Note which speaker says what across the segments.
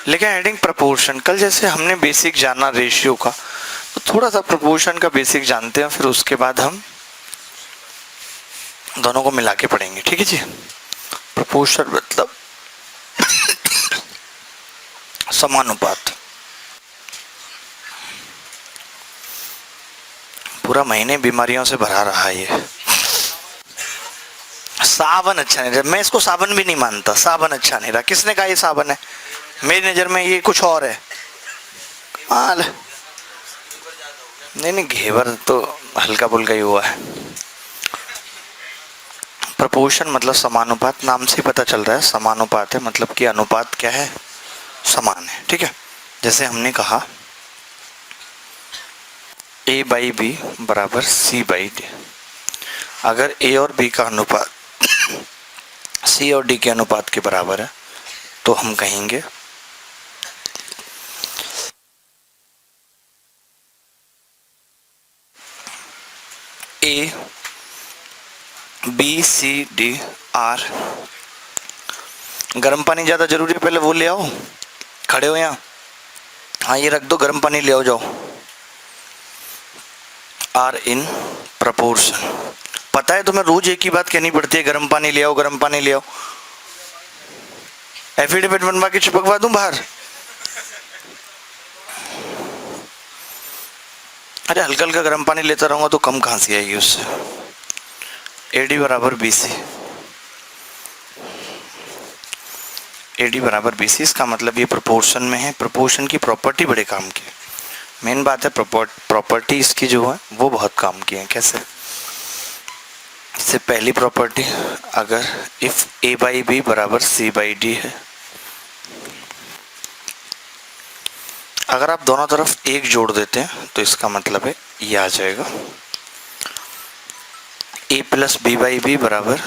Speaker 1: लेकिन heading proportion, कल जैसे हमने बेसिक जाना रेशियो का, तो थोड़ा सा प्रपोर्शन का बेसिक जानते हैं, फिर उसके बाद हम दोनों को मिला के पढ़ेंगे, ठीक है जी। प्रपोर्शन मतलब समानुपात। पूरा महीने बीमारियों से भरा रहा है ये। सावन अच्छा नहीं रहा, मैं इसको सावन भी नहीं मानता, सावन अच्छा नहीं रहा। किसने कहा ये सावन है? मेरी नज़र में ये कुछ और है। माल नहीं, घेवर तो हल्का फुल्का ही हुआ है। प्रपोर्शन मतलब समानुपात, नाम से पता चल रहा है समानुपात है, मतलब कि अनुपात क्या है? समान है, ठीक है। जैसे हमने कहा A बाई बी बराबर C बाई डी। अगर A और B का अनुपात C और D के अनुपात के बराबर है तो हम कहेंगे A B C D R। गर्म पानी ज़्यादा जरूरी है, पहले वो ले आओ, खड़े हो यहाँ, हाँ ये रख दो, गर्म पानी ले आओ जाओ। Are in proportion. पता है तुम्हें रोज एक ही बात कहनी पड़ती है, गर्म पानी ले आओ, गर्म पानी ले आओ। एफिडेविट बनवा के चिपकवा दूं बाहर? अरे हल्का हल्का गर्म पानी लेता रहूंगा तो कम खांसी आएगी उससे। एडी बराबर बीसी, एडी बराबर बीसी, इसका मतलब ये प्रोपोर्शन में है। प्रोपोर्शन की प्रॉपर्टी बड़े काम की है, मेन बात है प्रॉपर्टी इसकी जो है वो बहुत काम की है। कैसे? इससे पहली प्रॉपर्टी, अगर इफ ए बाई बी बराबर सी बाई डी है, अगर आप दोनों तरफ एक जोड़ देते हैं तो इसका मतलब है ये आ जाएगा A plus B by B बराबर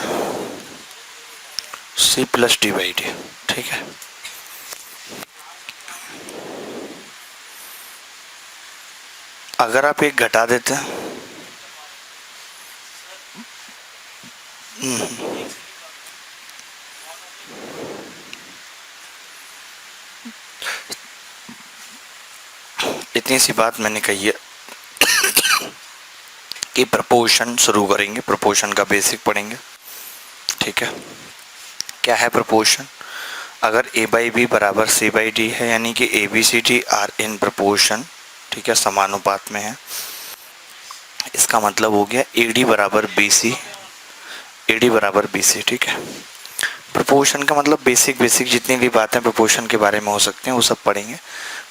Speaker 1: C plus D by D, ठीक है। अगर आप एक घटा देते हैं, इतनी सी बात मैंने कही है कि प्रपोर्शन शुरू करेंगे, प्रपोर्शन का बेसिक पढ़ेंगे, ठीक है। क्या है प्रपोर्शन? अगर ए बाई बी बराबर सी बाई डी है, यानी कि A B C D are in proportion, ठीक है, समानुपात में है, इसका मतलब हो गया ए डी बराबर बी सी, ए डी बराबर बी सी, ठीक है। प्रोपोर्शन का मतलब बेसिक जितनी भी बातें प्रोपोर्शन के बारे में हो सकते हैं वो सब पढ़ेंगे।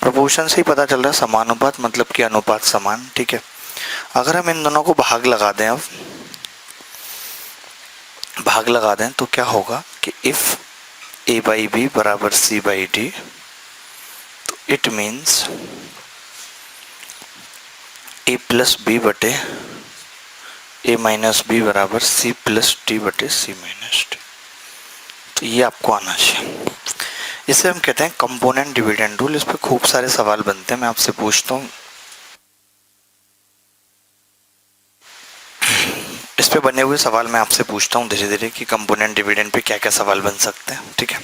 Speaker 1: प्रोपोर्शन से ही पता चल रहा है समानुपात मतलब कि अनुपात समान, ठीक है। अगर हम इन दोनों को भाग लगा दें, अब भाग लगा दें तो क्या होगा कि इफ ए बाई बी बराबर सी बाई डी, तो it means A plus B बटे ए माइनस बी बराबर सी प्लस डी बटे सी माइनस डी। तो ये आपको आना चाहिए। इसे हम कहते हैं कंपोनेंट डिविडेंड रूल। इस पे खूब सारे सवाल बनते हैं, मैं आपसे पूछता हूँ, इस पे बने हुए सवाल मैं आपसे पूछता हूँ धीरे धीरे कि कंपोनेंट डिविडेंड पे क्या क्या सवाल बन सकते हैं, ठीक है।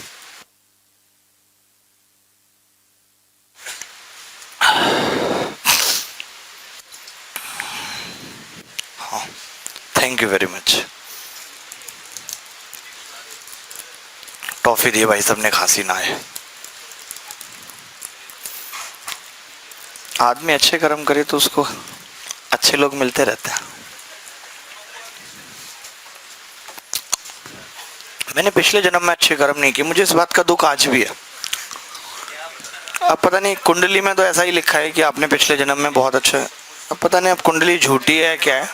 Speaker 1: हाँ, thank you very much. Toffee दिए भाई साहब ने, खांसी ना आए। आदमी अच्छे कर्म करे तो उसको अच्छे लोग मिलते रहते हैं। मैंने पिछले जन्म में अच्छे कर्म नहीं किए, मुझे इस बात का दुख आज भी है। अब पता नहीं, कुंडली में तो ऐसा ही लिखा है कि आपने पिछले जन्म में बहुत अच्छे, अब पता नहीं अब कुंडली झूठी है क्या है।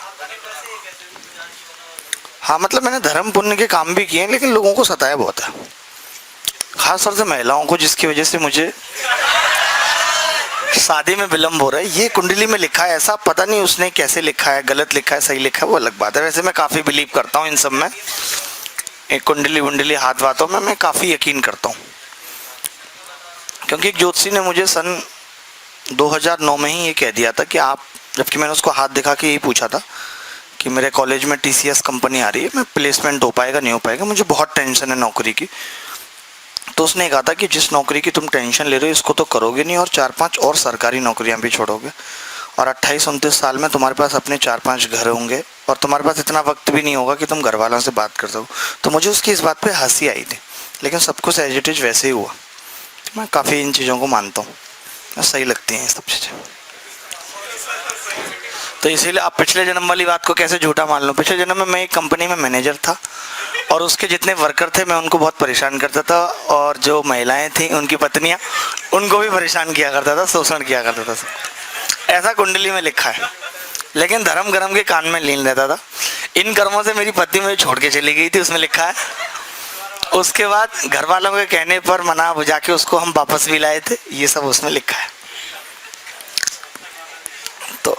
Speaker 1: हाँ मतलब मैंने धर्म पुण्य के काम भी किए हैं, लेकिन लोगों को सताया बहुत है, खास तौर से महिलाओं को, जिसकी वजह से मुझे शादी में विलम्ब हो रहा है। ये कुंडली में लिखा है ऐसा, पता नहीं उसने कैसे लिखा है, गलत लिखा है सही लिखा है वो अलग बात है। वैसे मैं काफ़ी बिलीव करता हूँ इन सब में, एक कुंडली वुंडली हाथ वातों में मैं काफ़ी यकीन करता हूँ, क्योंकि एक ज्योतिषी ने मुझे सन 2009 में ही ये कह दिया था कि आप, जबकि मैंने उसको हाथ दिखा के यही पूछा था कि मेरे कॉलेज में TCS कंपनी आ रही है, मैं प्लेसमेंट हो पाएगा नहीं हो पाएगा, मुझे बहुत टेंशन है नौकरी की, तो उसने कहा था कि जिस नौकरी की तुम टेंशन ले रहे हो इसको तो करोगे नहीं, और 4-5 और सरकारी नौकरियां भी छोड़ोगे, और 28-29 साल में तुम्हारे पास अपने 4-5 घर होंगे, और तुम्हारे पास इतना वक्त भी नहीं होगा कि तुम घर वालों से बात कर सको। तो मुझे उसकी इस बात पे हंसी आई थी, लेकिन सब कुछ एज इट इज वैसे ही हुआ। मैं काफ़ी इन चीज़ों को मानता हूँ, सही लगती हैं ये सब चीज़ें। तो इसीलिए आप पिछले जन्म वाली बात को कैसे झूठा मान लो। पिछले जन्म में मैं एक कंपनी में मैनेजर था, और उसके जितने वर्कर थे मैं उनको बहुत परेशान करता था, और जो महिलाएं थीं उनकी पत्नियां, उनको भी परेशान किया करता था, शोषण किया करता था सब। ऐसा कुंडली में लिखा है, लेकिन धर्म कर्म के कान में लीन रहता था। इन कर्मों से मेरी पत्नी मुझे छोड़ के चली गई थी, उसमें लिखा है। उसके बाद घर वालों के कहने पर मना बुझा के उसको हम वापस भी लाए थे, ये सब उसमें लिखा है। तो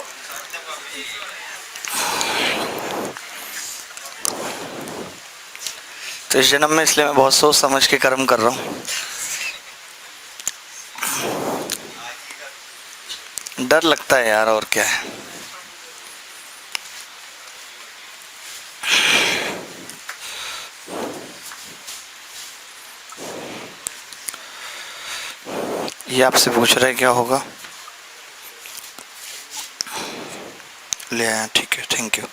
Speaker 1: इस जन्म में इसलिए मैं बहुत सोच समझ के कर्म कर रहा हूँ। डर लगता है यार, और क्या है। ये आपसे पूछ रहे क्या होगा, ले आया, ठीक है, थैंक यू।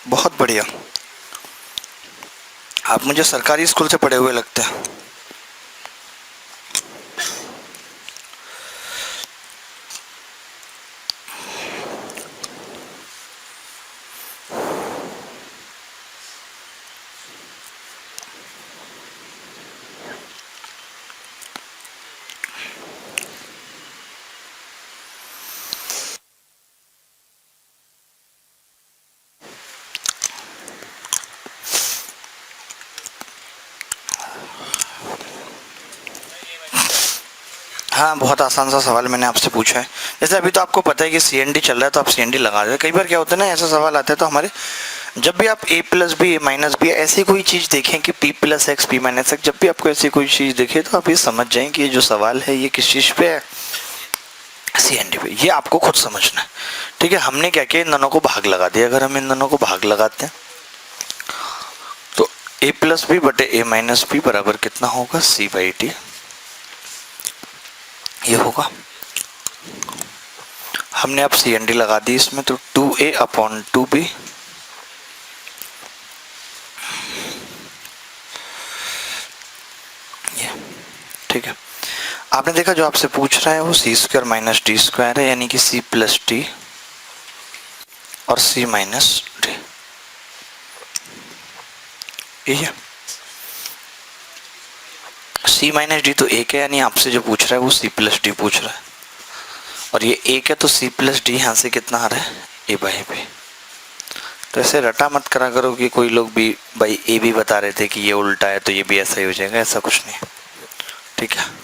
Speaker 1: बहुत बढ़िया, आप मुझे सरकारी स्कूल से पढ़े हुए लगते हैं। हाँ, बहुत आसान सा सवाल मैंने आपसे पूछा है। जैसे अभी तो आपको पता है कि CND चल रहा है, तो आप CND लगा रहे हैं। कई बार क्या होता है ना, ऐसा सवाल आता है तो हमारे, जब भी आप a plus B a minus B ऐसी कोई चीज़ देखें कि p plus X p minus X, जब भी आपको ऐसी कोई चीज़ दिखे तो आप ये समझ जाएं कि ये जो सवाल है ये किस चीज़ पे है, CND पे। ये आपको खुद समझना है, ठीक है। हमने क्या किया, इन दोनों को भाग लगा दिया। अगर हम इन दोनों को भाग लगाते हैं तो a प्लस बी बटे a माइनस बी बराबर कितना होगा, c/d। ये होगा, हमने अब CND लगा दी इसमें, तो 2a/2b ये, ठीक है। आपने देखा जो आपसे पूछ रहा है वो c² माइनस d² है, यानी कि c प्लस डी और c माइनस डी, ये c माइनस डी तो एक है, यानी आपसे जो पूछ रहा है वो c प्लस डी पूछ रहा है, और ये एक है, तो c प्लस डी यहाँ से कितना आ रहा है, a/b। तो ऐसे रटा मत करा करो कि कोई लोग भी भाई a भी बता रहे थे कि ये उल्टा है तो ये भी ऐसा ही हो जाएगा, ऐसा कुछ नहीं, ठीक है।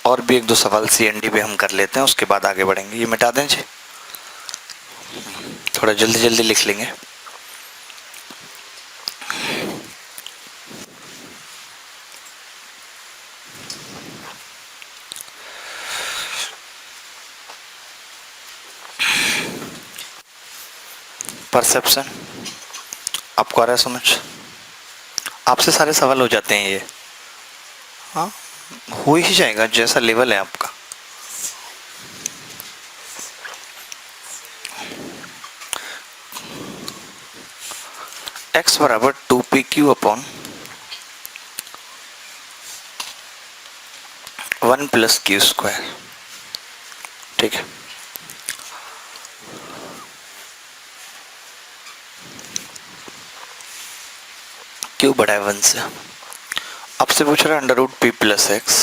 Speaker 1: और भी 1-2 सवाल CND पे हम कर लेते हैं, उसके बाद आगे बढ़ेंगे। ये मिटा दें जी, थोड़ा जल्दी जल्दी लिख लेंगे। परसेप्शन आपको आ रहा है समझ, आपसे सारे सवाल हो जाते हैं ये, हाँ हो ही जाएगा जैसा लेवल है आपका। x बराबर 2pq/1 + q², ठीक है। q बड़ा है 1 से, आपसे पूछ रहा है √p + x,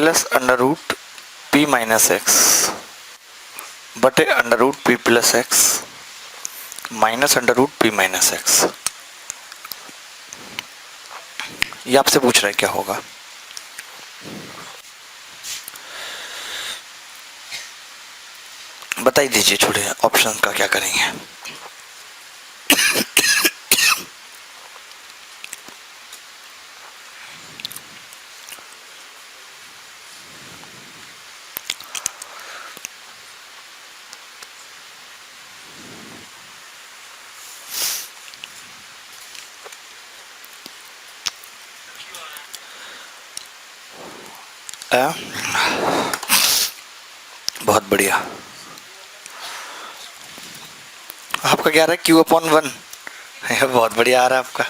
Speaker 1: plus under root P minus X बटे under root P plus X minus under root P minus X. ये आपसे पूछ रहा है क्या होगा। बताइए दीजिए छोड़े ऑप्शन का क्या करेंगे। बहुत बढ़िया। आपका क्या आ रहा है क्यू अपॉन वन। बहुत बढ़िया आ रहा है आपका।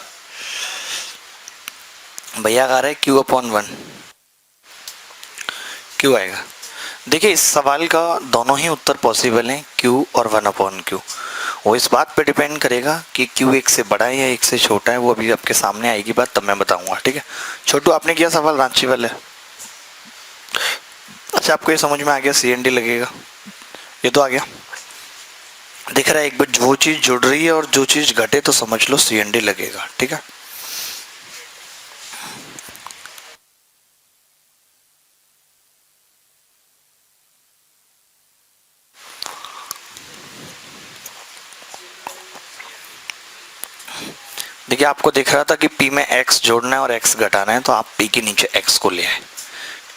Speaker 1: भैया का आ रहा है क्यू अपॉन वन। क्यू आएगा। देखिए इस सवाल का दोनों ही उत्तर पॉसिबल हैं, क्यू और वन अपॉन क्यू। वो इस बात पे डिपेंड करेगा कि क्यू एक से बड़ा है या एक से छोटा है, वो अभी आपके सामने आएगी बात तब मैं बताऊंगा। ठीक है छोटू, आपने किया सवाल रांची वाले। अच्छा आपको ये समझ में आ गया सी एन डी लगेगा, ये तो आ गया। दिख रहा है एक बार वो चीज़ जुड़ रही है और जो चीज़ घटे तो समझ लो सी एन डी लगेगा। ठीक है देखिए आपको दिख रहा था कि P में x जोड़ना है और x घटाना है, तो आप P के नीचे x को ले आए।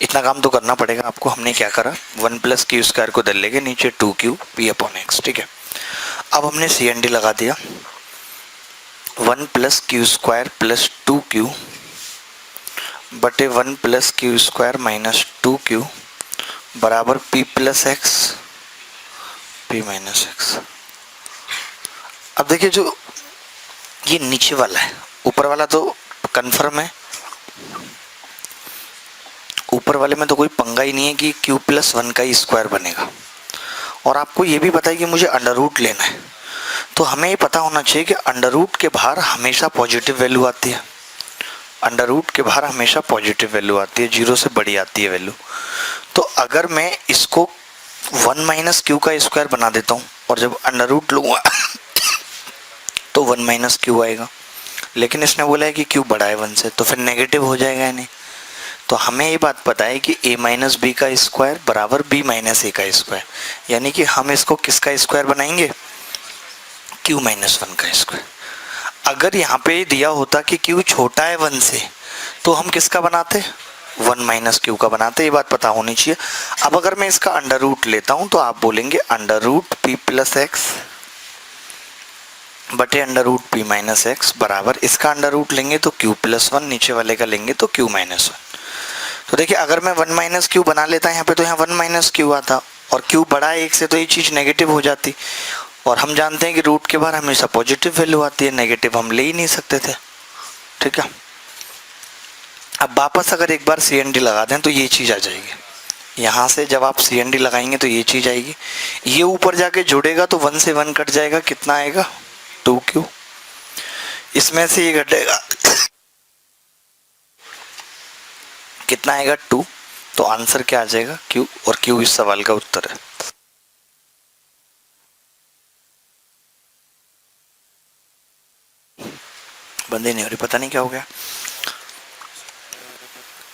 Speaker 1: इतना काम तो करना पड़ेगा आपको। हमने क्या करा, 1 प्लस क्यू स्क्वायर को दल लेके नीचे 2q P अपॉन एक्स। ठीक है अब हमने सी एन डी लगा दिया। 1 plus Q square plus 2q बटे 1 plus Q square minus 2q बराबर P plus X P minus x. अब देखिए जो ये नीचे वाला है, ऊपर वाला तो कंफर्म है, ऊपर वाले में तो कोई पंगा ही नहीं है कि q प्लस वन का ही स्क्वायर बनेगा। और आपको ये भी पता है कि मुझे अंडर रूट लेना है, तो हमें ये पता होना चाहिए कि अंडर रूट के बाहर हमेशा पॉजिटिव वैल्यू आती है। अंडर रूट के बाहर हमेशा पॉजिटिव वैल्यू आती है, जीरो से बड़ी आती है वैल्यू। तो अगर मैं इसको 1 माइनस क्यू का स्क्वायर बना देता हूँ और जब अंडर रूट लूँगा तो 1 माइनस क्यू आएगा, लेकिन इसने बोला है कि क्यू बड़ा है 1 से, तो फिर नेगेटिव हो जाएगा या नहीं। तो हमें ये बात पता है कि a माइनस बी का स्क्वायर बराबर b माइनस ए का स्क्वायर, यानी कि हम इसको किसका स्क्वायर बनाएंगे, q माइनस वन का स्क्वायर। अगर यहाँ पे दिया होता कि q छोटा है 1 से, तो हम किसका बनाते, 1 माइनस क्यू का बनाते। ये बात पता होनी चाहिए। अब अगर मैं इसका अंडर रूट लेता हूँ तो आप बोलेंगे under root P plus X बटे under root P minus X बराबर, इसका अंडर रूट लेंगे तो q प्लस वन, नीचे वाले का लेंगे तो q माइनस वन। तो देखिए अगर मैं 1 माइनस क्यू बना लेता यहाँ पे तो यहाँ 1 माइनस क्यू आता, और q बड़ा है 1 से तो ये चीज़ नेगेटिव हो जाती। और हम जानते हैं कि रूट के बाहर हमेशा पॉजिटिव वैल्यू आती है, नेगेटिव हम ले ही नहीं सकते थे। ठीक है अब वापस अगर एक बार सी एन डी लगा दें तो ये चीज़ आ जाएगी। यहाँ से जब आप सी एन डी लगाएंगे तो ये चीज़ आएगी, ये ऊपर जाके जुड़ेगा तो 1 से 1 कट जाएगा, कितना आएगा 2q। इसमें से ये घटेगा कितना आएगा 2, तो आंसर क्या आ जाएगा q, और q इस सवाल का उत्तर है। बंदे नहीं हो रही, पता नहीं क्या हो गया,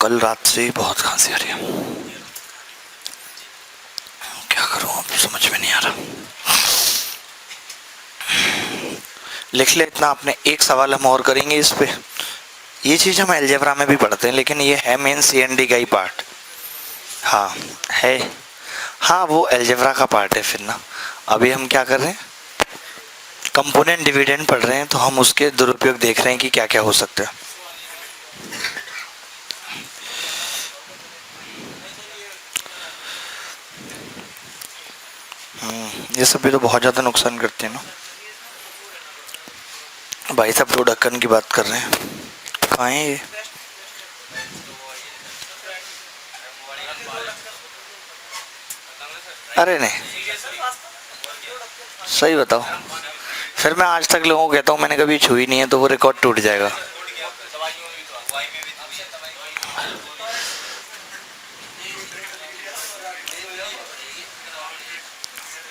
Speaker 1: कल रात से बहुत खांसी आ रही है, क्या करूं अब समझ में नहीं आ रहा। लिख ले इतना आपने, एक सवाल हम और करेंगे इस पे। ये चीज़ हम अलजेब्रा में भी पढ़ते हैं, लेकिन ये है मेन सी एन डी का ही पार्ट। हाँ है, हाँ वो अलजेब्रा का पार्ट है फिर ना। अभी हम क्या कर रहे हैं, कंपोनेंट डिविडेंड पढ़ रहे हैं, तो हम उसके दुरुपयोग देख रहे हैं कि क्या क्या हो सकता है। ये सब भी तो बहुत ज़्यादा नुकसान करते हैं ना। भाई साहब तो ढक्कन की बात कर रहे हैं, कहाँ है ये। अरे नहीं सही बताओ, फिर मैं आज तक लोगों को कहता हूँ मैंने कभी छुई नहीं है, तो वो रिकॉर्ड टूट जाएगा।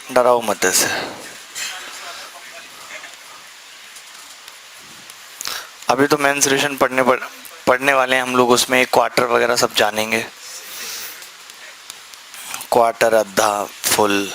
Speaker 1: डराओ मत ऐसे। अभी तो मेंस्ट्रुएशन पढ़ने वाले हैं हम लोग, उसमें एक क्वार्टर वगैरह सब जानेंगे। क्वार्टर, आधा, फुल।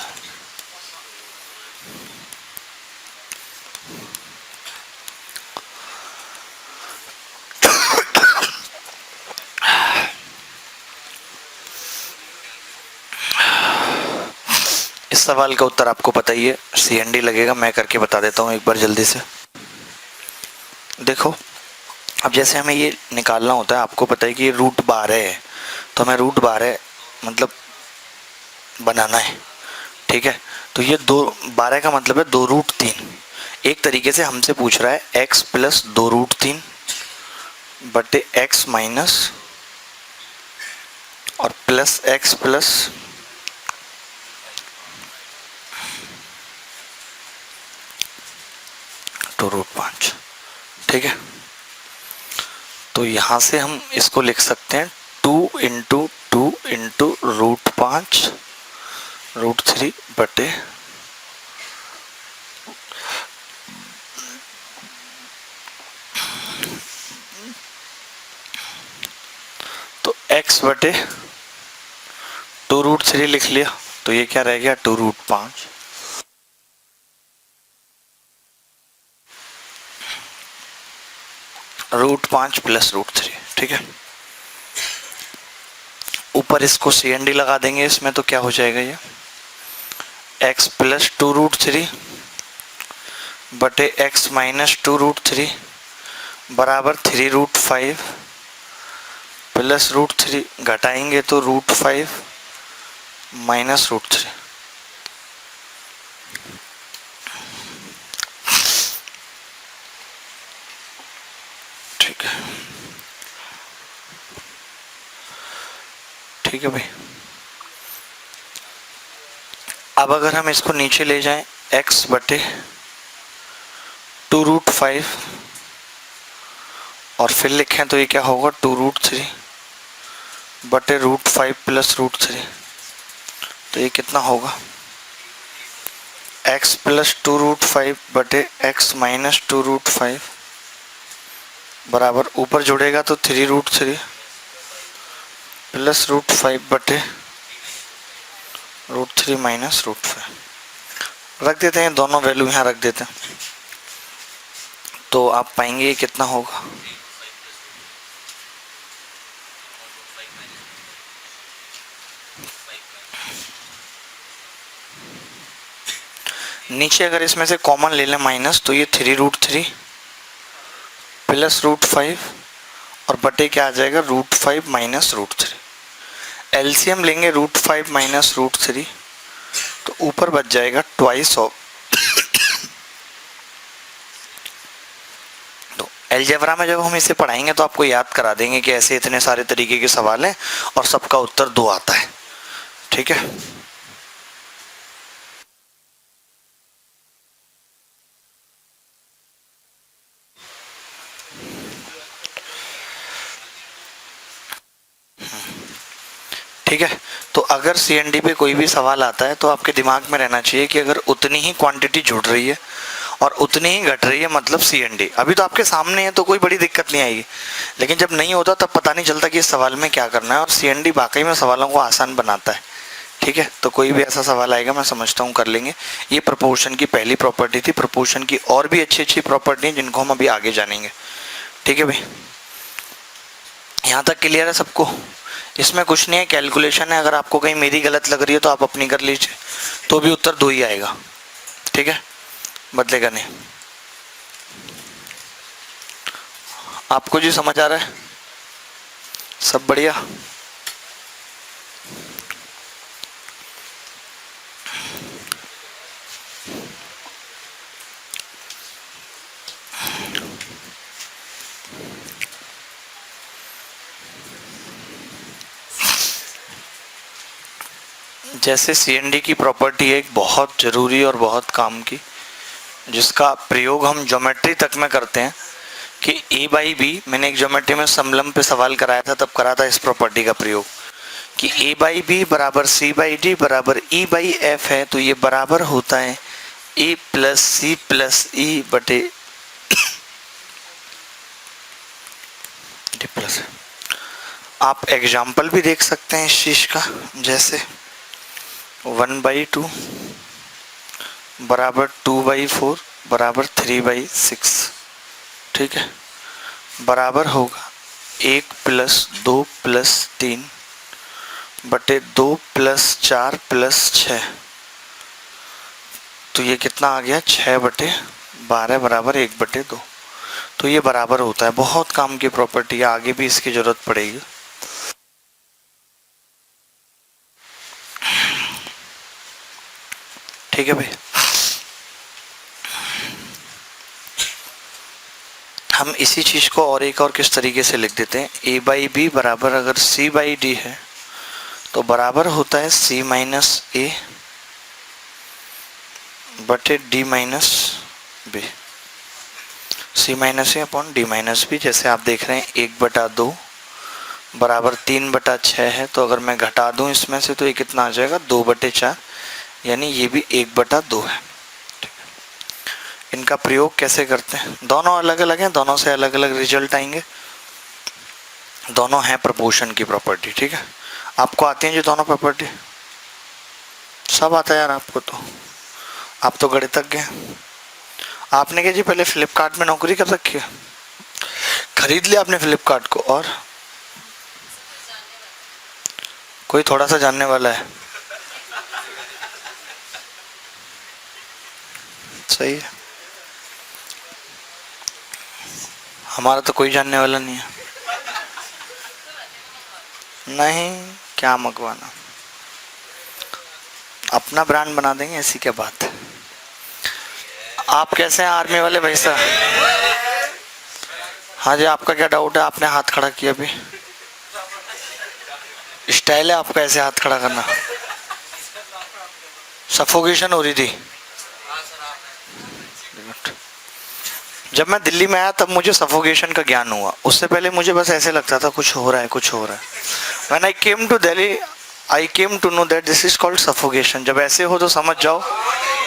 Speaker 1: इस सवाल का उत्तर आपको पता ही है, CND लगेगा। मैं करके बता देता हूँ एक बार जल्दी से। देखो, अब जैसे हमें ये निकालना होता है, आपको पता है कि ये √12 है, तो हमें √12 मतलब बनाना है। ठीक है, तो ये 12 का मतलब है 2√3। एक तरीके से हमसे पूछ रहा है x प्लस 2√3 बटे x माइनस और प्लस x प्लस 2√5। ठीक है, तो यहां से हम इसको लिख सकते हैं 2 इंटू 2 इंटू √5 √3 बटे तो x बटे 2√3 लिख लिया, तो ये क्या रह गया 2√5। √5 प्लस √3। ठीक है, ऊपर इसको CND लगा देंगे इसमें, तो क्या हो जाएगा ये x प्लस 2√3 बटे x माइनस 2√3 बराबर 3√5 प्लस √3, घटाएंगे तो √5 माइनस √3। ठीक है, ठीक है भाई। अब अगर हम इसको नीचे ले जाएं x बटे 2√5 और फिर लिखें तो ये क्या होगा 2√3 बटे √5 प्लस √3, तो ये कितना होगा x प्लस 2√5 बटे x माइनस 2√5 बराबर, ऊपर जुड़ेगा तो 3√3 प्लस √5 बटे √3 माइनस √5। रख देते हैं, दोनों वैल्यू यहाँ रख देते हैं, तो आप पाएंगे ये कितना होगा नीचे अगर इसमें से कॉमन ले लें माइनस, तो ये 3√3 प्लस √5 और बटे क्या आ जाएगा √5 माइनस √3। एलसीएम लेंगे √5 माइनस √3, तो ऊपर बच जाएगा ट्वाइस ऑफ। तो अलजेब्रा में जब हम इसे पढ़ाएंगे तो आपको याद करा देंगे कि ऐसे इतने सारे तरीके के सवाल हैं और सबका उत्तर 2 आता है। ठीक है, ठीक है। तो अगर CND पे कोई भी सवाल आता है तो आपके दिमाग में रहना चाहिए कि अगर उतनी ही क्वांटिटी जुड़ रही है और उतनी ही घट रही है मतलब CND। अभी तो आपके सामने है तो कोई बड़ी दिक्कत नहीं आएगी, लेकिन जब नहीं होता तब पता नहीं चलता कि इस सवाल में क्या करना है। और CND वाकई में सवालों को आसान बनाता है। ठीक है, तो कोई भी ऐसा सवाल आएगा मैं समझता हूँ कर लेंगे। ये प्रोपोर्शन की पहली प्रॉपर्टी थी। प्रोपोर्शन की और भी अच्छी अच्छी प्रॉपर्टी हैं जिनको हम अभी आगे जानेंगे। ठीक है भाई, यहाँ तक क्लियर है सबको? इसमें कुछ नहीं है, कैलकुलेशन है। अगर आपको कहीं मेरी गलत लग रही है तो आप अपनी कर लीजिए, तो भी उत्तर 2 ही आएगा। ठीक है, बदलेगा नहीं। आपको जी समझ आ रहा है? सब बढ़िया? जैसे CND की प्रॉपर्टी है एक बहुत ज़रूरी और बहुत काम की, जिसका प्रयोग हम ज्योमेट्री तक में करते हैं कि A/B। मैंने एक ज्योमेट्री में समलंब पे सवाल कराया था, तब करा था इस प्रॉपर्टी का प्रयोग कि ए बाई बी बराबर सी बाई डी बराबर ई बाई एफ है, तो ये बराबर होता है ए प्लस सी प्लस ई बटे डी प्लस। आप एग्जाम्पल भी देख सकते हैं इस चीज का, जैसे 1/2 बराबर 2/4 बराबर 3/6, ठीक है, बराबर होगा 1 + 2 + 3 बटे 2 + 4 + 6, तो ये कितना आ गया 6/12 बराबर 1/2। तो ये बराबर होता है। बहुत काम की प्रॉपर्टी है, आगे भी इसकी जरूरत पड़ेगी। ठीक है भाई, हम इसी चीज को और एक और किस तरीके से लिख देते हैं, ए बाई बी बराबर अगर सी बाई डी है तो बराबर होता है सी माइनस ए बटे डी माइनस बी, सी माइनस ए अपॉन डी माइनस बी। जैसे आप देख रहे हैं 1/2 बराबर 3/6 है, तो अगर मैं घटा दूं इसमें से तो ये कितना आ जाएगा 2/4, यानी ये भी 1/2 है। इनका प्रयोग कैसे करते हैं, दोनों अलग अलग हैं, दोनों से अलग अलग रिजल्ट आएंगे, दोनों हैं प्रोपोर्शन की प्रॉपर्टी। ठीक है, आपको आती है जो दोनों प्रॉपर्टी, सब आता है यार आपको, तो आप तो गणितज्ञ हैं। आपने क्या जी पहले फ्लिपकार्ट में नौकरी कर रखी है, खरीद लिया आपने फ्लिपकार्ट को, और कोई थोड़ा सा जानने वाला है, सही है, हमारा तो कोई जानने वाला नहीं है। नहीं, क्या मंगवाना, अपना ब्रांड बना देंगे, ऐसी क्या बात है। आप कैसे हैं आर्मी वाले भाई साहब? हाँ जी, आपका क्या डाउट है, आपने हाथ खड़ा किया अभी, स्टाइल है आपका ऐसे हाथ खड़ा करना, सफोकेशन हो रही थी। जब मैं दिल्ली में आया तब मुझे सफोकेशन का ज्ञान हुआ, उससे पहले मुझे बस ऐसे लगता था कुछ हो रहा है कुछ हो रहा है। When I came to Delhi, I came to know that this is called suffocation। जब ऐसे हो तो समझ जाओ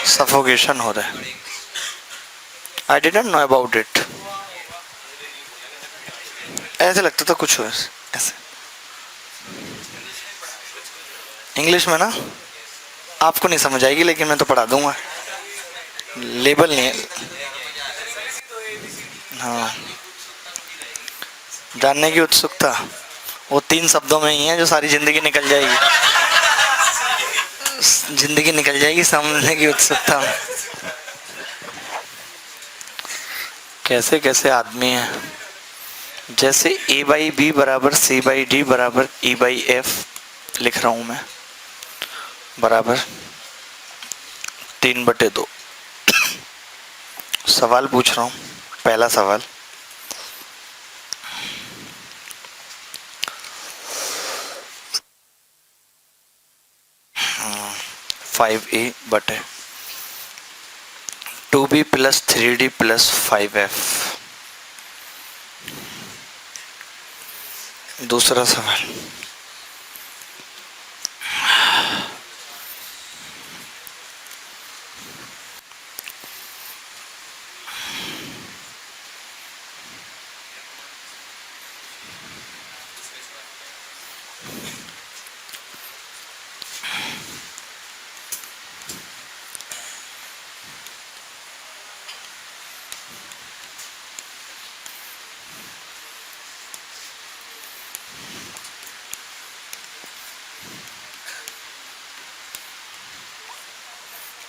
Speaker 1: सफोकेशन हो रहा है। I didn't know about it। ऐसे लगता था कुछ हो ऐसे। इंग्लिश में ना आपको नहीं समझ आएगी, लेकिन मैं तो पढ़ा दूंगा, लेबल नहीं है। हाँ, जानने की उत्सुकता वो 3 शब्दों में ही है जो सारी जिंदगी निकल जाएगी, जिंदगी निकल जाएगी, समझने की उत्सुकता। कैसे कैसे आदमी है, जैसे ए बाई बी बराबर सी बाई डी बराबर ई बाई एफ लिख रहा हूं मैं, बराबर 3/2। सवाल पूछ रहा हूं, पहला सवाल, फाइव ए बटे 2b + 3d + 5f। दूसरा सवाल,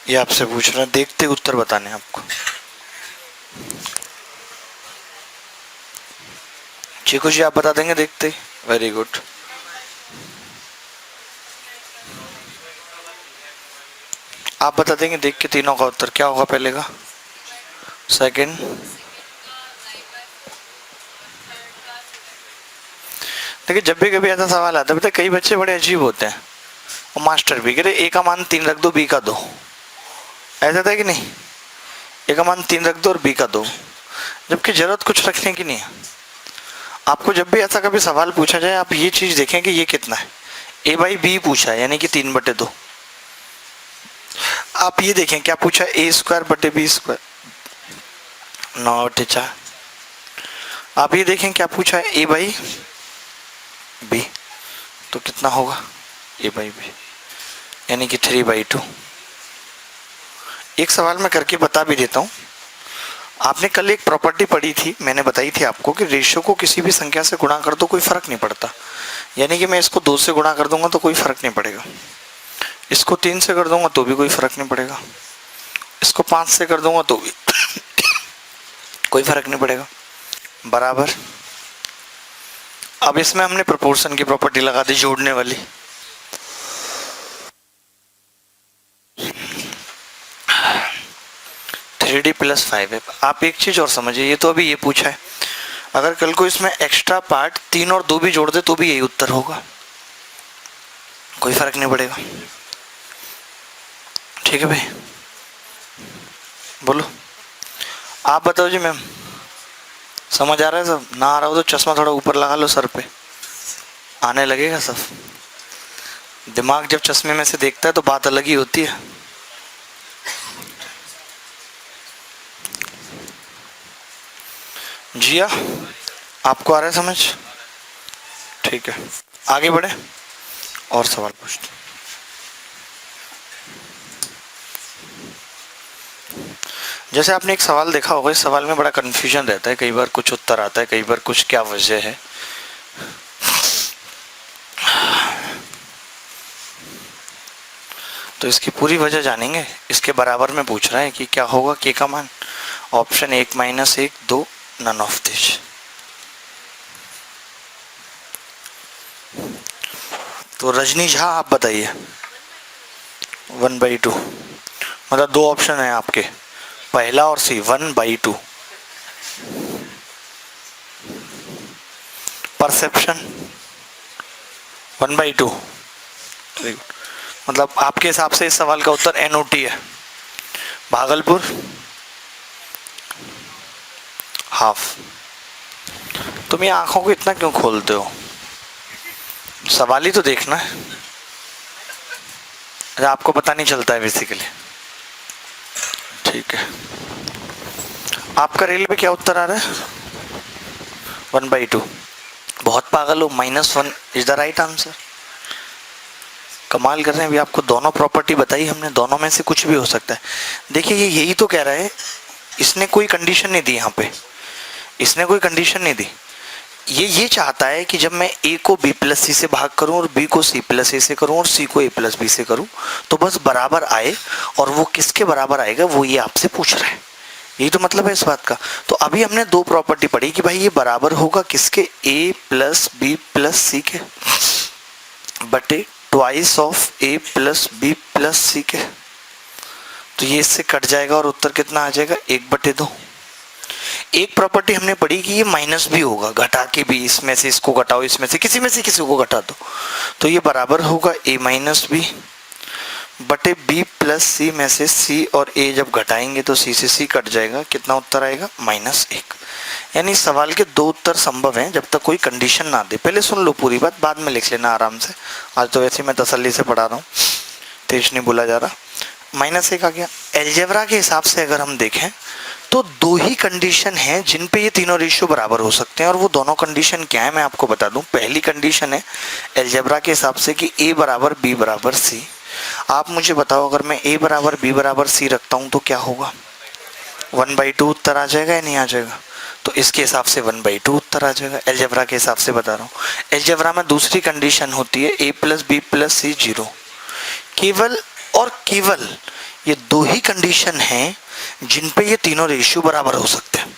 Speaker 1: ये आपसे पूछ रहा है, देखते उत्तर बताने हैं आपको। चीकू जी आप बता देंगे देखते ही, वेरी गुड। आप बता देंगे देख के तीनों का उत्तर क्या होगा, पहले का, सेकंड, देखिए जब भी कभी ऐसा सवाल आता है, बेटा कई बच्चे बड़े अजीब होते हैं, और मास्टर भी कह रहे ए का मान 3 रख दो बी का 2, ऐसा था कि नहीं, ए का मान 3 रख दो और बी का 2, जबकि जरूरत कुछ रखने की नहीं है। आपको जब भी ऐसा कभी सवाल पूछा जाए, आप ये चीज देखें कि ये कितना है, ए बाई बी पूछा है, यानी कि 3/2। आप ये देखें क्या पूछा, ए स्क्वायर बटे बी स्क्वायर, 9/4। आप ये देखें क्या पूछा है, ए बाई बी, तो कितना होगा ए बाई बी, यानी कि 3/2। एक सवाल मैं करके बता भी देता हूँ। आपने कल एक प्रॉपर्टी पढ़ी थी, मैंने बताई थी आपको कि रेशियो को किसी भी संख्या से गुणा कर दो कोई फर्क नहीं पड़ता, यानी कि मैं इसको 2 से गुणा कर दूंगा तो कोई फर्क नहीं पड़ेगा, इसको 3 से कर दूंगा तो भी कोई फर्क नहीं पड़ेगा, इसको 5 से कर दूंगा तो भी कोई फर्क नहीं पड़ेगा, बराबर। अब इसमें हमने प्रोपोर्शन की प्रॉपर्टी लगा दी जोड़ने वाली, डी प्लस 5 है। आप एक चीज और समझिए, ये तो अभी ये पूछा है, अगर कल को इसमें एक्स्ट्रा पार्ट 3 और 2 भी जोड़ दे तो भी यही उत्तर होगा, कोई फर्क नहीं पड़ेगा। ठीक है भाई, बोलो, आप बताओ जी मैम, समझ आ रहा है सब? ना आ रहा हो तो चश्मा थोड़ा ऊपर लगा लो सर पे, आने लगेगा सब। दिमाग जब चश्मे में से देखता है तो बात अलग ही होती है। जिया, आपको आ रहा है समझ? ठीक है, आगे बढ़े और सवाल पूछते। जैसे आपने एक सवाल देखा होगा, इस सवाल में बड़ा कंफ्यूजन रहता है, कई बार कुछ उत्तर आता है, कई बार कुछ क्या वजह है। तो इसकी पूरी वजह जानेंगे। इसके बराबर में पूछ रहा है कि क्या होगा के का मान, ऑप्शन 1 -1 2 नन ऑफ दिस। तो रजनी झा आप बताइए, 1/2, मतलब 2 ऑप्शन है आपके, पहला और सी, 1/2। परसेप्शन 1/2, मतलब आपके हिसाब से इस सवाल का उत्तर NOT है। भागलपुर हाफ। तुम ये आंखों को इतना क्यों खोलते हो, सवाल ही तो देखना है। आपको पता नहीं चलता है बेसिकली। ठीक है, आपका रेल पे क्या उत्तर आ रहा है? 1/2। बहुत पागल हो, -1 इज द राइट आंसर। कमाल कर रहे हैं, अभी आपको दोनों प्रॉपर्टी बताई हमने, दोनों में से कुछ भी हो सकता है। देखिए ये यही तो कह रहा है, इसने कोई कंडीशन नहीं दी यहाँ पे, इसने कोई कंडीशन नहीं दी। ये चाहता है कि जब मैं ए को बी प्लस सी से भाग करूं और बी को सी प्लस ए से करूं और सी को ए प्लस बी से करूं तो बस बराबर आए, और वो किसके बराबर आएगा वो ये आपसे पूछ रहा है, यही तो मतलब है इस बात का। तो अभी हमने 2 प्रॉपर्टी पढ़ी कि भाई ये बराबर होगा किसके, A plus B plus C के बटे twice of A plus B plus C के। तो ये इससे कट जाएगा और उत्तर कितना आ जाएगा, 1/2। एक प्रॉपर्टी हमने पढ़ी कि ये माइनस भी होगा, घटा के भी, इसमें से इसको घटाओ, इसमें से किसी को घटा दो, तो ये बराबर होगा a माइनस बी बटे b प्लस सी में से c और a जब घटाएंगे तो c से c कट जाएगा, कितना उत्तर आएगा, -1। यानी सवाल के 2 उत्तर संभव हैं जब तक कोई कंडीशन ना दे। पहले सुन लो पूरी बात, बाद में लिख लेना आराम से। आज तो वैसे मैं तसल्ली से पढ़ा रहा हूँ, तेज नहीं बोला जा रहा। -1 आ गया। एलजेब्रा के हिसाब से अगर हम देखें तो 2 ही कंडीशन है जिन पे ये तीनों रेशियो बराबर हो सकते हैं, और वो दोनों कंडीशन क्या है मैं आपको बता दूं। पहली कंडीशन है एलजेब्रा के हिसाब से कि a बराबर b बराबर c। आप मुझे बताओ, अगर मैं a बराबर b बराबर c रखता हूं तो क्या होगा, 1/2 उत्तर आ जाएगा या नहीं आ जाएगा? तो इसके हिसाब से 1/2 उत्तर आ जाएगा, एलजेब्रा के हिसाब से बता रहा हूँ। एलजेब्रा में दूसरी कंडीशन होती है a प्लस बी प्लस सी 0। केवल और केवल ये 2 ही कंडीशन हैं जिन पे ये तीनों रेशियो बराबर हो सकते हैं।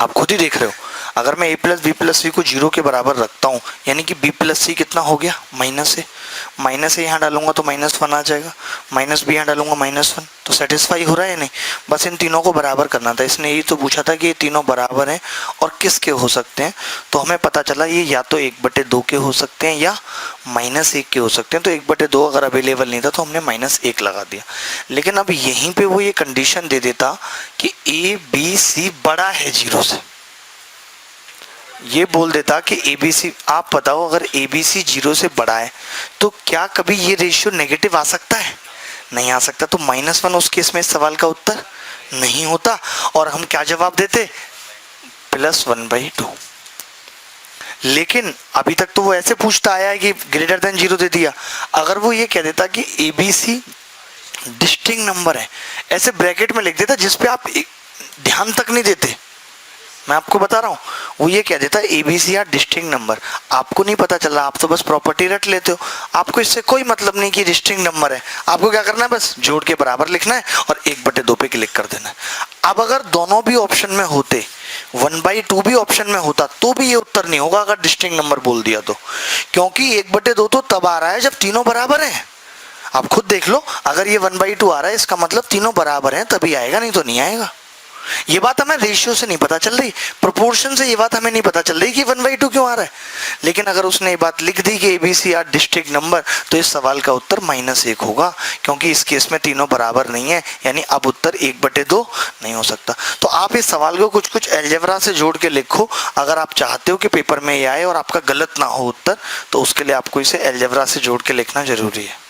Speaker 1: आप खुद ही देख रहे हो, अगर मैं a प्लस बी प्लस सी को 0 के बराबर रखता हूँ, यानी कि b प्लस सी कितना हो गया, -a यहाँ डालूंगा तो -1 आ जाएगा, -b यहाँ डालूंगा -1, तो सेटिस्फाई हो रहा है नहीं? बस इन तीनों को बराबर करना था। इसने यही तो पूछा था कि ये तीनों बराबर हैं और किसके हो सकते हैं, तो हमें पता चला ये या तो 1/2 के हो सकते हैं या -1 के हो सकते हैं। तो 1/2 अगर अवेलेबल नहीं था तो हमने -1 लगा दिया। लेकिन अब यहीं पे वो ये कंडीशन दे देता कि a b c बड़ा है 0 से, ये बोल देता कि ABC, आप बताओ अगर ABC 0 से बड़ा है तो क्या कभी ये रेशियो नेगेटिव आ सकता है? नहीं आ सकता। तो -1 उस केस में इस सवाल का उत्तर नहीं होता। और हम क्या जवाब देते? +1/2। लेकिन अभी तक तो वो ऐसे पूछता आया है कि ग्रेटर देन 0 दे दिया। अगर वो ये कह देता कि ABC डिस्टिंक्ट नंबर है, ऐसे ब्रैकेट में लिख देता जिसपे आप ध्यान तक नहीं देते, मैं आपको बता रहा हूँ, वो ये कह देता है ABC आर डिस्टिंक्ट नंबर, आपको नहीं पता चल रहा, आप तो बस प्रॉपर्टी रट लेते हो, आपको इससे कोई मतलब नहीं कि डिस्टिंक्ट नंबर है, आपको क्या करना है, बस जोड़ के बराबर लिखना है और 1/2 पे क्लिक कर देना है। अब अगर दोनों भी ऑप्शन में होते, 1/2 भी ऑप्शन में होता, तो भी ये उत्तर नहीं होगा अगर डिस्टिंक्ट नंबर बोल दिया तो, क्योंकि 1/2 तो तब आ रहा है जब तीनों बराबर है। आप खुद देख लो, अगर ये 1/2 आ रहा है इसका मतलब तीनों बराबर हैं तभी आएगा, नहीं तो नहीं आएगा। ये बात हमें रेशियो से नहीं पता चल रही, प्रोपोर्शन से ये बात हमें नहीं पता चल रही कि 1/2 क्यों आ रहा है। लेकिन अगर उसने ये बात लिख दी कि ABC आर डिस्ट्रिक्ट नंबर, तो इस सवाल का उत्तर -1 होगा, क्योंकि इस केस में तीनों बराबर नहीं है, यानी अब उत्तर 1/2 नहीं हो सकता। तो आप इस सवाल को कुछ कुछ अलजेब्रा से जोड़ के लिखो, अगर आप चाहते हो कि पेपर में ये आए और आपका गलत ना हो उत्तर, तो उसके लिए आपको इसे अलजेब्रा से जोड़ के लिखना जरूरी है।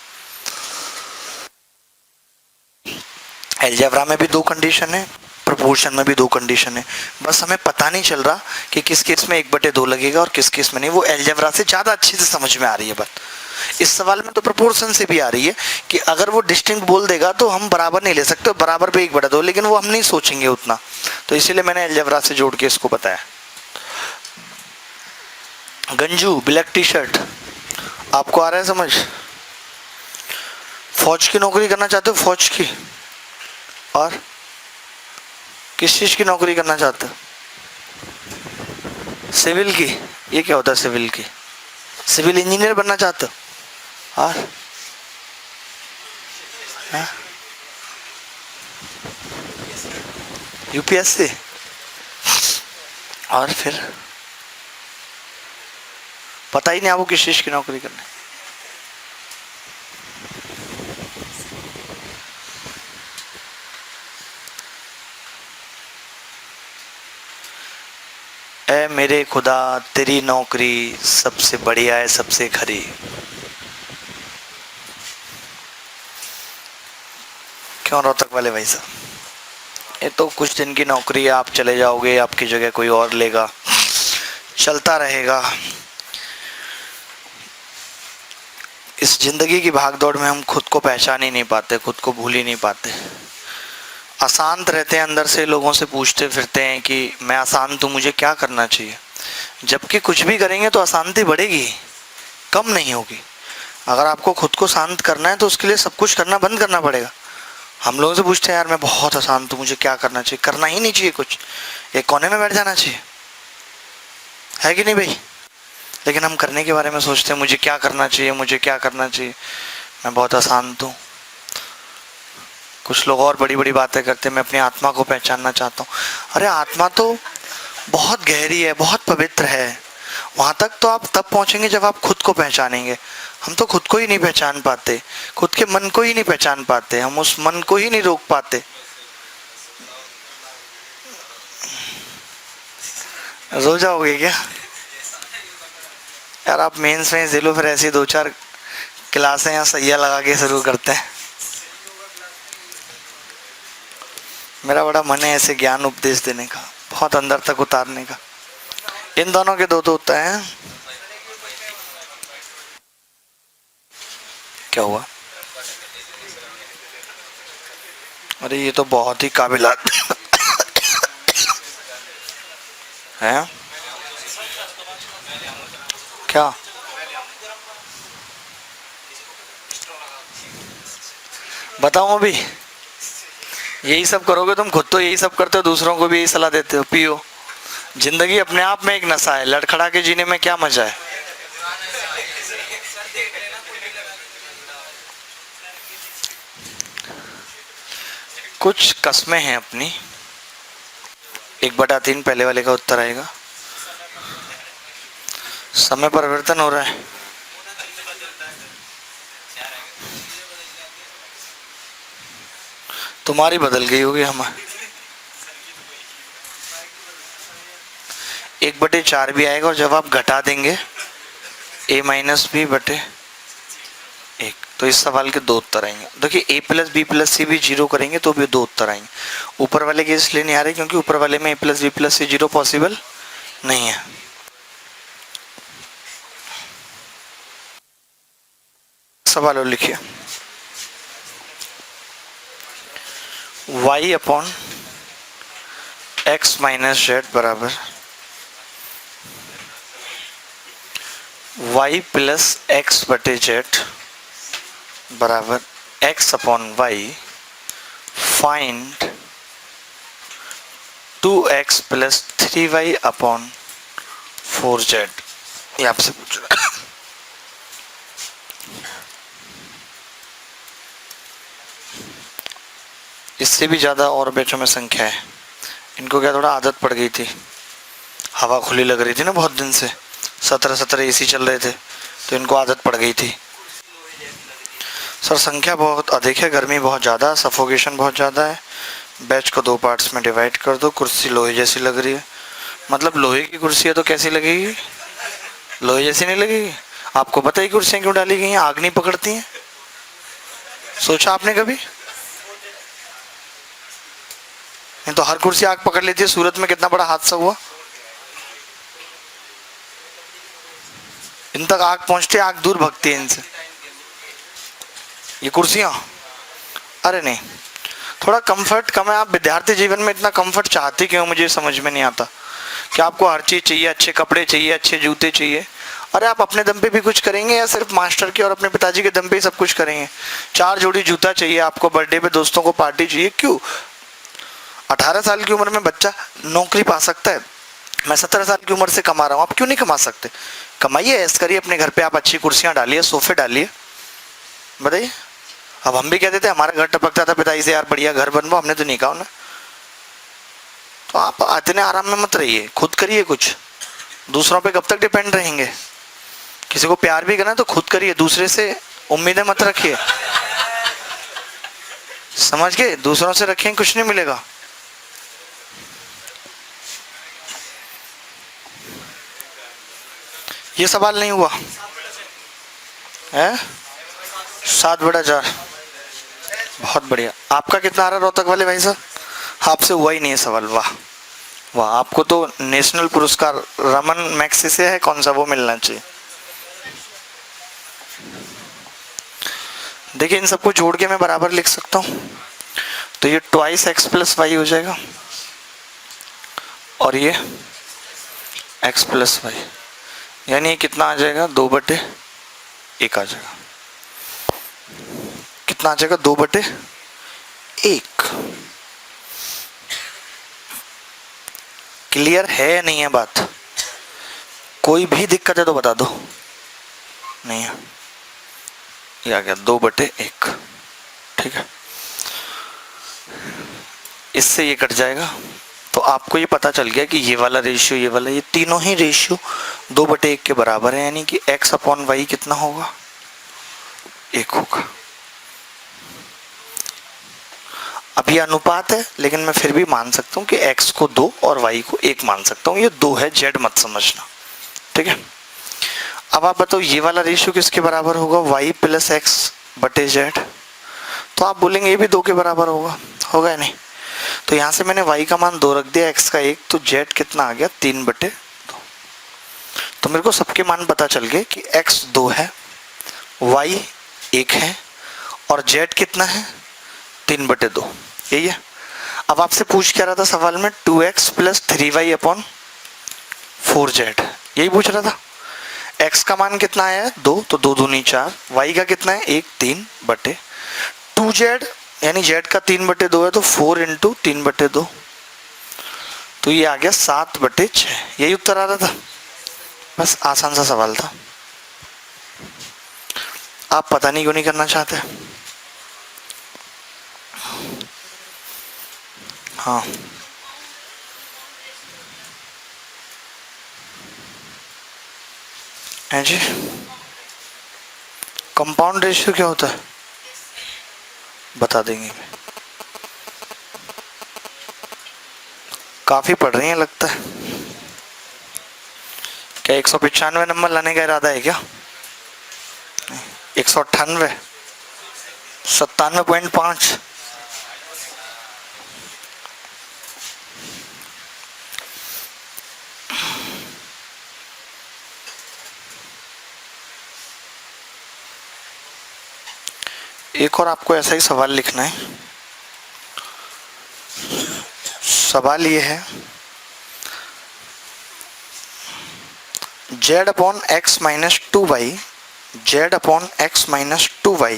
Speaker 1: अलजेब्रा में भी 2 कंडीशन है, प्रोपोर्शन में भी 2 कंडीशन है, बस हमें पता नहीं चल रहा कि किस केस में 1/2 लगेगा और किस केस में नहीं। वो अलजेब्रा से ज़्यादा अच्छे से समझ में आ रही है बात। इस सवाल में तो प्रोपोर्शन से भी आ रही है कि अगर वो डिस्टिंक्ट बोल देगा तो हम बराबर नहीं ले सकते, बराबर पे 1/2, लेकिन वो हम नहीं सोचेंगे उतना, तो इसीलिए मैंने अलजेब्रा से जोड़ के इसको बताया। गंजू ब्लैक टी शर्ट, आपको आ रहा है समझ? फौज की नौकरी करना चाहते हो? फौज की, और किस चीज की नौकरी करना चाहते हो? सिविल की। ये क्या होता है सिविल की? सिविल इंजीनियर बनना चाहते हो? और UPSC, और फिर पता ही नहीं आपको किस चीज की नौकरी करनी है। ऐ मेरे खुदा तेरी नौकरी सबसे बढ़िया है, सबसे खरी। क्यों रोहतक वाले भाई साहब? ये तो कुछ दिन की नौकरी है, आप चले जाओगे, आपकी जगह कोई और लेगा, चलता रहेगा। इस जिंदगी की भागदौड़ में हम खुद को पहचान ही नहीं पाते, खुद को भूल ही नहीं पाते, अशांत रहते हैं अंदर से, लोगों से पूछते फिरते हैं कि मैं अशांत हूँ, मुझे क्या करना चाहिए, जबकि कुछ भी करेंगे तो अशांति बढ़ेगी, कम नहीं होगी। अगर आपको खुद को शांत करना है तो उसके लिए सब कुछ करना बंद करना पड़ेगा। हम लोगों से पूछते हैं यार मैं बहुत अशांत हूँ, मुझे क्या करना चाहिए, करना ही नहीं चाहिए कुछ, एक कोने में बैठ जाना चाहिए, है कि नहीं भाई? लेकिन हम करने के बारे में सोचते हैं, मुझे क्या करना चाहिए, मुझे क्या करना चाहिए, मैं बहुत अशांत हूँ। कुछ लोग और बड़ी बड़ी बातें करते हैं, मैं अपनी आत्मा को पहचानना चाहता हूँ। अरे आत्मा तो बहुत गहरी है, बहुत पवित्र है, वहाँ तक तो आप तब पहुँचेंगे जब आप खुद को पहचानेंगे। हम तो खुद को ही नहीं पहचान पाते, खुद के मन को ही नहीं पहचान पाते, हम उस मन को ही नहीं रोक पाते। रो जाओगे क्या यार? आप मेंस में दे लो, फिर ऐसी 2-4 क्लासें या सैया लगा के शुरू करते हैं। मेरा बड़ा मन है ऐसे ज्ञान उपदेश देने का, बहुत अंदर तक उतारने का। इन दोनों के 2 तो होता है। क्या हुआ? अरे ये तो बहुत ही काबिलात है। क्या? बताऊं? अभी यही सब करोगे तुम, खुद तो यही सब करते हो, दूसरों को भी यही सलाह देते हो, पियो। जिंदगी अपने आप में एक नशा है, लड़खड़ा के जीने में क्या मजा है। कुछ कस्में हैं अपनी। 1/3 पहले वाले का उत्तर आएगा। समय परिवर्तन हो रहा है। तुम्हारी बदल गई होगी, हम 1/4 भी आएगा, और जब आप घटा देंगे a माइनस बी बटे 1, तो इस सवाल के दो उत्तर आएंगे। देखिए a प्लस बी प्लस सी भी जीरो करेंगे तो भी दो उत्तर आएंगे। ऊपर वाले के इसलिए नहीं आ रहे क्योंकि ऊपर वाले में a plus B plus C zero possible नहीं है। सवाल और लिखिए, y upon x minus Z बराबर y प्लस एक्स बटे जेड बराबर x upon Y, find 2x plus 3y upon 4z। ये आपसे पूछ रहा है। इससे भी ज़्यादा और बैचों में संख्या है। इनको क्या थोड़ा आदत पड़ गई थी, हवा खुली लग रही थी ना बहुत दिन से, 17 एसी चल रहे थे, तो इनको आदत पड़ गई थी। सर संख्या बहुत अधिक है, गर्मी बहुत ज़्यादा, सफोकेशन बहुत ज़्यादा है। बैच को 2 पार्ट्स में डिवाइड कर दो। कुर्सी लोहे जैसी लग रही है, मतलब लोहे की कुर्सी है तो कैसी लगेगी? लोहे जैसी नहीं लगेगी। आपको पता है कुर्सियाँ क्यों डाली गई हैं? आग नहीं पकड़ती हैं? सोचा आपने कभी? नहीं तो हर कुर्सी आग पकड़ लेती है। सूरत में कितना बड़ा हादसा हुआ, इन तक आग पहुंचती है, आग दूर भगती है इनसे। ये कुर्सियां, अरे नहीं, थोड़ा कंफर्ट कम है। आप विद्यार्थी जीवन में इतना कंफर्ट चाहते क्यों, मुझे समझ में नहीं आता। कि आपको हर चीज़ चाहिए, अच्छे कपड़े चाहिए, अच्छे जूते चाहिए। अरे आप अपने दम पे भी कुछ करेंगे या सिर्फ मास्टर के और अपने पिताजी के दम पे ही सब कुछ करेंगे? 4 जोड़ी जूता चाहिए आपको, बर्थडे पे दोस्तों को पार्टी चाहिए, क्यों? 18 साल की उम्र में बच्चा नौकरी पा सकता है। मैं 17 साल की उम्र से कमा रहा हूँ, आप क्यों नहीं कमा सकते? कमाइए, ऐसा करिए अपने घर पे, आप अच्छी कुर्सियाँ डालिए, सोफे डालिए, बताइए। अब हम भी कहते थे, हमारा घर टपकता था पिताजी से, यार बढ़िया घर बनवाओ, हमने तो नहीं कहा ना। तो आप इतने आराम में मत रहिए, खुद करिए कुछ। दूसरों पे कब तक डिपेंड रहेंगे? किसी को प्यार भी करना तो खुद करिए, दूसरे से उम्मीदें मत रखिए, समझ गए? दूसरों से रखें कुछ नहीं मिलेगा। ये सवाल नहीं हुआ है? 7/4, बहुत बढ़िया। आपका कितना आ रहा रोहतक वाले भाई साहब? आपसे हुआ ही नहीं है सवाल, वाह वाह। आपको तो नेशनल पुरस्कार रमन मैक्सी से है, कौन सा, वो मिलना चाहिए। देखिए इन सबको जोड़ के मैं बराबर लिख सकता हूँ, तो ये 2x प्लस वाई हो जाएगा, और ये x प्लस वाई, यानी कितना आ जाएगा? 2/1 आ जाएगा। कितना आ जाएगा? 2/1। क्लियर है या नहीं है बात? कोई भी दिक्कत है तो बता दो। नहीं है, ये आ गया 2/1, ठीक है। इससे ये कट जाएगा, तो आपको ये पता चल गया कि ये वाला रेशियो, ये वाला, ये तीनों ही रेशियो 2/1 के बराबर है, यानी कि x अपॉन वाई कितना होगा? 1 होगा। अब ये अनुपात है, लेकिन मैं फिर भी मान सकता हूँ कि x को 2 और y को 1 मान सकता हूँ। ये 2 है, z मत समझना, ठीक है। अब आप बताओ ये वाला रेशियो किसके बराबर होगा? y प्लस एक्स बटे जेड। तो आप बोलेंगे ये भी 2 के बराबर होगा, होगा या नहीं? तो यहाँ से मैंने y का मान 2 रख दिया, x का 1, तो z कितना आ गया? 3/2। तो मेरे को सबके मान पता चल गए कि x 2 है, y 1 है, और z कितना है? 3/2, यही है। अब आपसे पूछ क्या रहा था सवाल में? 2x plus 3y upon 4z, यही पूछ रहा था। x का मान कितना आया है? 2, तो 2 दूनी 4। y का कितना है? 1, 3/2z, यानी z का 3/2 है, तो 4 इंटू 3/2, तो ये आ गया 7/6। यही उत्तर आ रहा था, बस आसान सा सवाल था। आप पता नहीं क्यों नहीं करना चाहते। हाँ, है जी। कंपाउंड रेशियो क्या होता है बता देंगे। काफी पढ़ रही हैं लगता है। क्या 195 नंबर लाने का इरादा है क्या? 198, 97.5। एक और आपको ऐसा ही सवाल लिखना है। सवाल ये है, z upon x minus 2y, z upon x minus 2y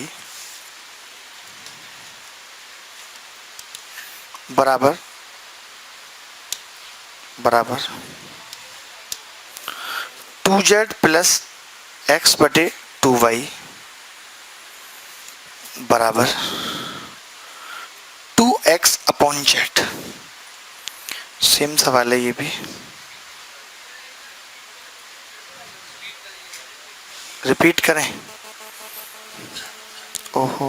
Speaker 1: बराबर 2z प्लस x बटे 2y बराबर 2x अपॉन z। सेम सवाल है ये भी। रिपीट करें? ओहो,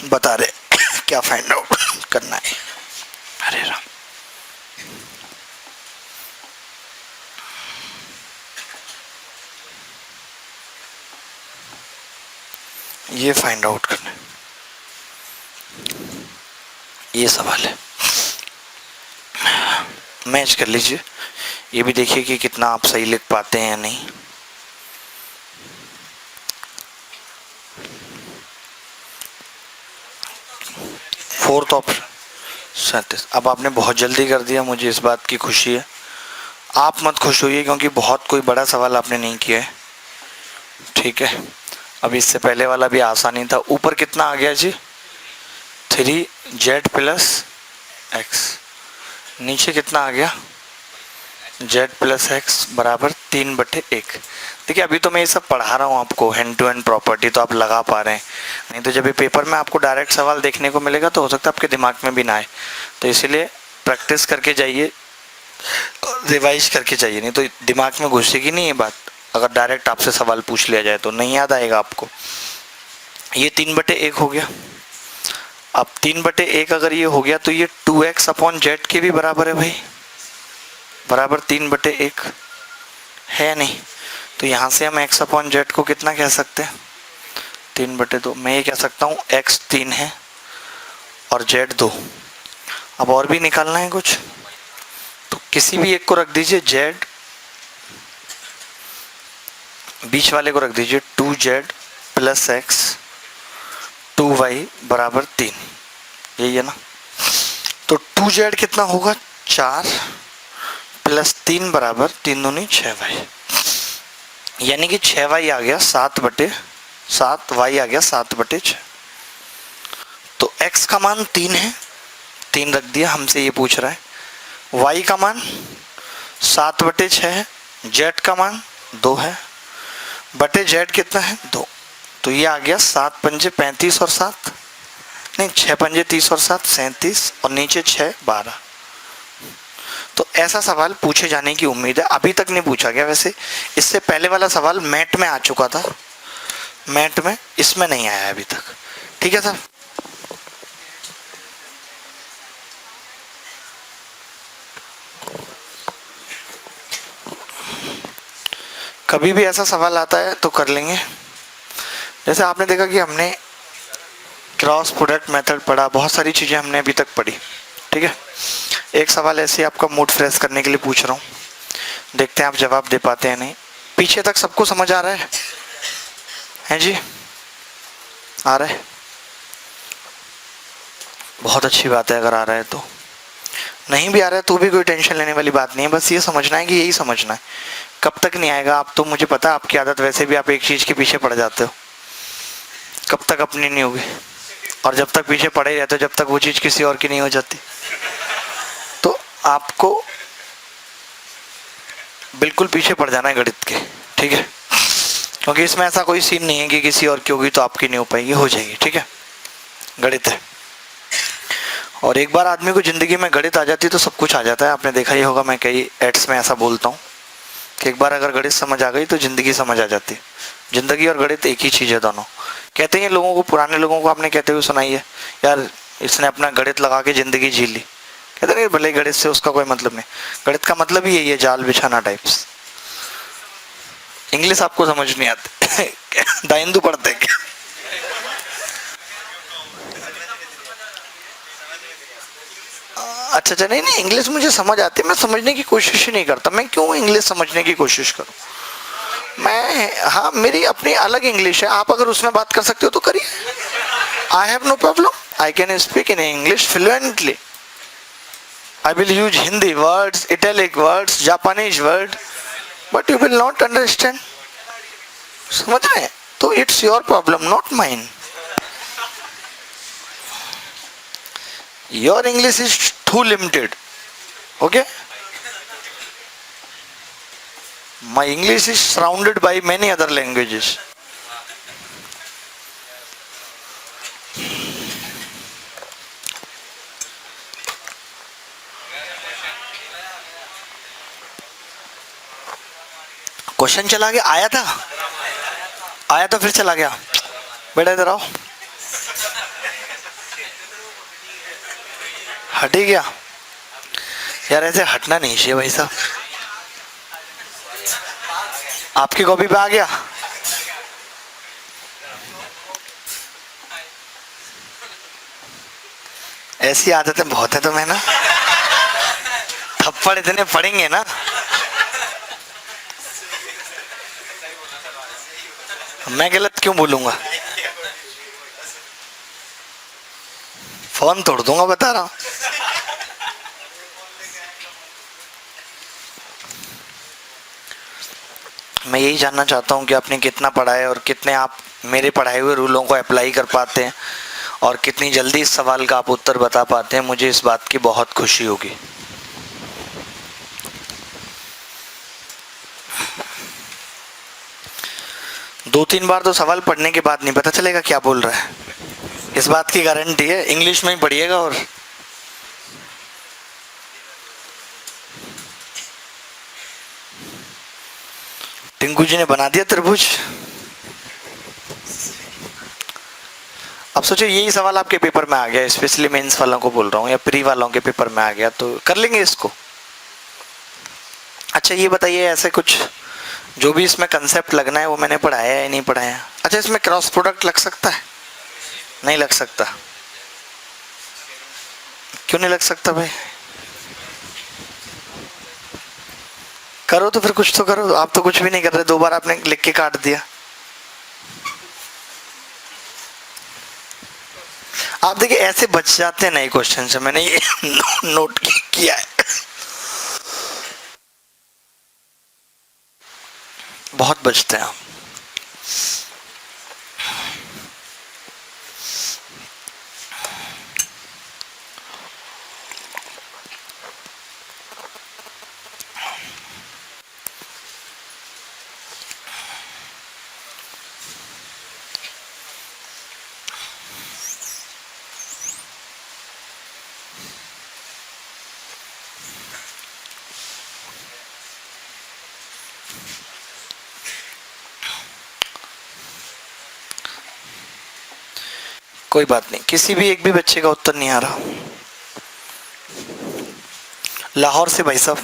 Speaker 1: बता रहे क्या फाइंड आउट करना है। अरे राम, ये फाइंड आउट करना है, ये सवाल है। मैच कर लीजिए, ये भी देखिए कि कितना आप सही लिख पाते हैं या नहीं। Fourth option 37। अब आपने बहुत जल्दी कर दिया, मुझे इस बात की खुशी है। आप मत खुश होइए क्योंकि बहुत कोई बड़ा सवाल आपने नहीं किया है, ठीक है। अब इससे पहले वाला भी आसानी था। ऊपर कितना आ गया जी? 3z plus x। नीचे कितना आ गया? z प्लस x बराबर 3/1। देखिए अभी तो मैं ये सब पढ़ा रहा हूँ आपको हैंड टू हैंड प्रॉपर्टी, तो आप लगा पा रहे हैं। नहीं तो जब ये पेपर में आपको डायरेक्ट सवाल देखने को मिलेगा तो हो सकता है आपके दिमाग में भी ना आए। तो इसीलिए प्रैक्टिस करके जाइए, रिवाइज करके जाइए, नहीं तो दिमाग में घुसेगी नहीं ये बात। अगर डायरेक्ट आपसे सवाल पूछ लिया जाए तो नहीं याद आएगा आपको। ये 3/1 हो गया। अब 3/1 अगर ये हो गया तो ये 2x अपॉन जेड के भी बराबर है भाई, बराबर 3/1 है नहीं। तो यहाँ से हम x अपॉन जेड को कितना कह सकते हैं? 3/2। मैं ये कह सकता हूँ x 3 है और z 2। अब और भी निकालना है कुछ, तो किसी भी एक को रख दीजिए, z बीच वाले को रख दीजिए 2z प्लस x 2y बराबर 3। यही है ना? तो 2z कितना होगा? 4 प्लस 3 बराबर 3 दूनी 6y, यानी कि 6y आ गया 7/7, y आ गया 7/6। तो x का मान 3 है, 3 रख दिया, हमसे ये पूछ रहा है। y का मान 7/6 है, z का मान 2 है, बटे z कितना है? 2। तो ये आ गया 7 पंजे 35 और 7 नहीं, 6 पंजे 30 और 7 37, और नीचे 6 12। तो ऐसा सवाल पूछे जाने की उम्मीद है। अभी तक नहीं पूछा गया, वैसे इससे पहले वाला सवाल मैट में आ चुका था, मैट में, इसमें नहीं आया अभी तक। ठीक है सर? कभी भी ऐसा सवाल आता है तो कर लेंगे। जैसे आपने देखा कि हमने क्रॉस प्रोडक्ट मेथड पढ़ा, बहुत सारी चीज़ें हमने अभी तक पढ़ी, ठीक है। एक सवाल ऐसे आपका मूड फ्रेश करने के लिए पूछ रहा हूँ, देखते हैं आप जवाब दे पाते हैं नहीं। पीछे तक सबको समझ आ रहा है जी? आ रहा है? बहुत अच्छी बात है अगर आ रहा है तो। नहीं भी आ रहा है तो भी कोई टेंशन लेने वाली बात नहीं है, बस ये समझना है कि यही समझना है। कब तक नहीं आएगा आप तो मुझे पता है, आपकी आदत वैसे भी, आप एक चीज़ के पीछे पड़ जाते हो, कब तक अपनी नहीं होगी। और जब तक पीछे पड़े ही रहते हो, जब तक वो चीज़ किसी और की नहीं हो जाती। तो आपको बिल्कुल पीछे पड़ जाना है गणित के, ठीक है। क्योंकि इसमें ऐसा कोई सीन नहीं है कि किसी और की होगी तो आपकी नहीं हो पाएगी, हो जाएगी, ठीक है। गणित है, और एक बार आदमी को ज़िंदगी में गणित आ जाती है तो सब कुछ आ जाता है। आपने देखा ही होगा, मैं कई एड्स में ऐसा बोलता हूँ, कि एक बार अगर गणित समझ आ गई तो ज़िंदगी समझ आ जाती है। ज़िंदगी और गणित एक ही चीज़ है दोनों। कहते हैं लोगों को, पुराने लोगों को आपने कहते हुए सुनाई है, यार इसने अपना गणित लगा के ज़िंदगी जी ली। कहते नहीं, भले गणित से उसका कोई मतलब नहीं, गणित का मतलब ही यही है, जाल बिछाना टाइप्स। इंग्लिश आपको समझ नहीं आती दाइंदू पढ़ते क्या? अच्छा अच्छा, नहीं नहीं, इंग्लिश मुझे समझ आती है, मैं समझने की कोशिश ही नहीं करता। मैं क्यों इंग्लिश समझने की कोशिश करूं? मैं, हाँ, मेरी अपनी अलग इंग्लिश है, आप अगर उसमें बात कर सकते हो तो करिए। I have no problem, I can speak in English fluently. I will use Hindi words, Italic words, Japanese word, but you will not understand. समझ रहे हैं? तो it's your problem, not mine. Your English is too limited. Okay? My English is surrounded by many other languages. Question चला गया, आया था फिर चला गया। बेटा इधर आओ, हट ही गया यार, ऐसे हटना नहीं चाहिए भाई साहब। आपकी कॉपी पे आ गया? ऐसी आदतें बहुत है तुम्हें ना, थप्पड़ इतने पड़ेंगे ना। मैं गलत क्यों बोलूंगा? फोन तोड़ दूंगा, बता रहा हूं। मैं यही जानना चाहता हूं कि आपने कितना पढ़ा है और कितने आप मेरे पढ़ाए हुए रूलों को अप्लाई कर पाते हैं और कितनी जल्दी इस सवाल का आप उत्तर बता पाते हैं। मुझे इस बात की बहुत खुशी होगी। दो तीन बार तो सवाल पढ़ने के बाद नहीं पता चलेगा क्या बोल रहा है, इस बात की गारंटी है। इंग्लिश में ही पढ़िएगा। और टिंकू जी ने बना दिया त्रिभुज। अब सोचो यही सवाल आपके पेपर में आ गया, स्पेशली मेंस वालों को बोल रहा हूँ या प्री वालों के पेपर में आ गया, तो कर लेंगे इसको। अच्छा ये बताइए, ऐसे कुछ जो भी इसमें कंसेप्ट लगना है वो मैंने पढ़ाया है या नहीं पढ़ाया? अच्छा, इसमें क्रॉस प्रोडक्ट लग सकता है? नहीं लग सकता। क्यों नहीं लग सकता भाई? करो तो फिर कुछ तो करो। आप तो कुछ भी नहीं कर रहे, दो बार आपने लिख के काट दिया। आप देखिए ऐसे बच जाते हैं नए क्वेश्चन से, मैंने ये नोट किया है। बहुत बचते हैं आप। कोई बात नहीं, किसी भी एक भी बच्चे का उत्तर नहीं आ रहा। लाहौर से भाई साहब।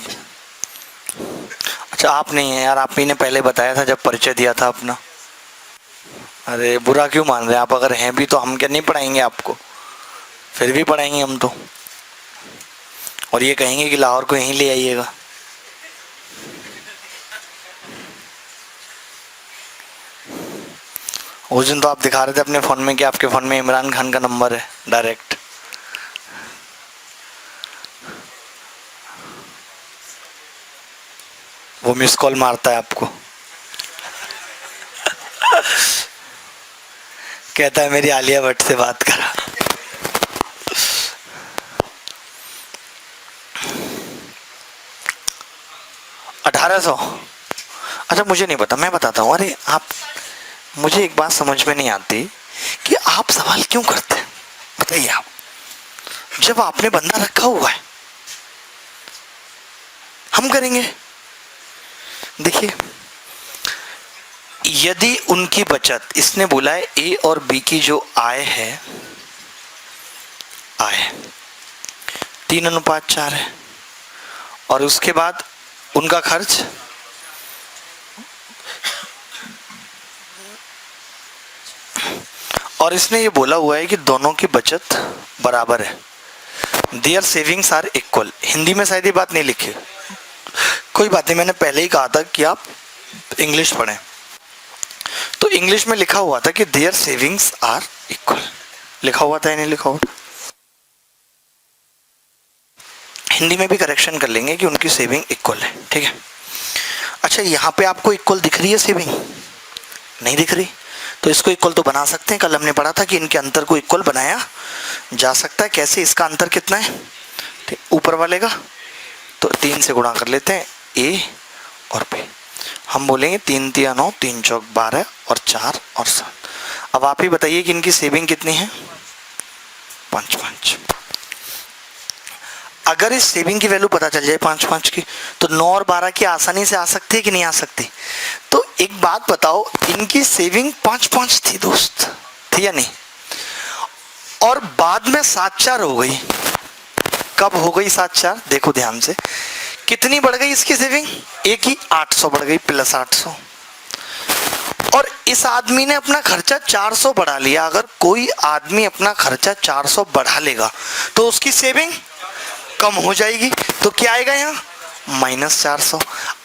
Speaker 1: अच्छा आप नहीं है यार, आप ही ने पहले बताया था जब परिचय दिया था अपना। अरे बुरा क्यों मान रहे हैं आप? अगर हैं भी तो हम क्या नहीं पढ़ाएंगे आपको? फिर भी पढ़ाएंगे हम तो, और ये कहेंगे कि लाहौर को यहीं ले आइएगा। उस दिन तो आप दिखा रहे थे अपने फ़ोन में कि आपके फ़ोन में इमरान खान का नंबर है डायरेक्ट। वो मिस कॉल मारता है आपको, कहता है मेरी आलिया भट्ट से बात करा। $1800? अच्छा मुझे नहीं पता, मैं बताता हूँ। अरे आप, मुझे एक बात समझ में नहीं आती कि आप सवाल क्यों करते हैं, बताइए आप। जब आपने बंदा रखा हुआ है, हम करेंगे। देखिए, यदि उनकी बचत, इसने बोला है ए और बी की जो आय है, आय 3:4 है, और उसके बाद उनका खर्च और इसने ये बोला हुआ है कि दोनों की बचत बराबर है। Their savings are equal. हिंदी में शायद ये बात नहीं लिखी, कोई बात नहीं, मैंने पहले ही कहा था कि आप इंग्लिश पढ़ें। तो इंग्लिश में लिखा हुआ था कि देयर सेविंग्स आर इक्वल, लिखा हुआ था या नहीं लिखा हुआ? हिंदी में भी करेक्शन कर लेंगे कि उनकी सेविंग इक्वल है, ठीक है। अच्छा, यहाँ पे आपको इक्वल दिख रही है सेविंग? नहीं दिख रही, तो इसको इक्वल तो बना सकते हैं। कल हमने पढ़ा था कि इनके अंतर को इक्वल बनाया जा सकता है। कैसे? इसका अंतर कितना है ऊपर वाले का, तो 3 से गुणा कर लेते हैं, ए और बी। हम बोलेंगे 3 3 9, 3 चौक 12 और 4 और 7। अब आप ही बताइए कि इनकी सेविंग कितनी है? 5 5। अगर इस सेविंग की वैल्यू पता चल जाए 5 5 की, तो 9 और 12 की आसानी से आ सकती है कि नहीं आ सकती? तो एक बात बताओ, इनकी सेविंग 5 5 थी दोस्त, थी या नहीं? और बाद में 7 4 हो गई। कब हो गई 7 4? देखो ध्यान से, कितनी बढ़ गई इसकी सेविंग? एक ही 800 बढ़ गई, प्लस 800। और इस आदमी ने अपना खर्चा 400 बढ़ा लिया। अगर कोई आदमी अपना खर्चा 400 बढ़ा लेगा तो उसकी सेविंग कम हो जाएगी। तो क्या आएगा यहाँ? -400।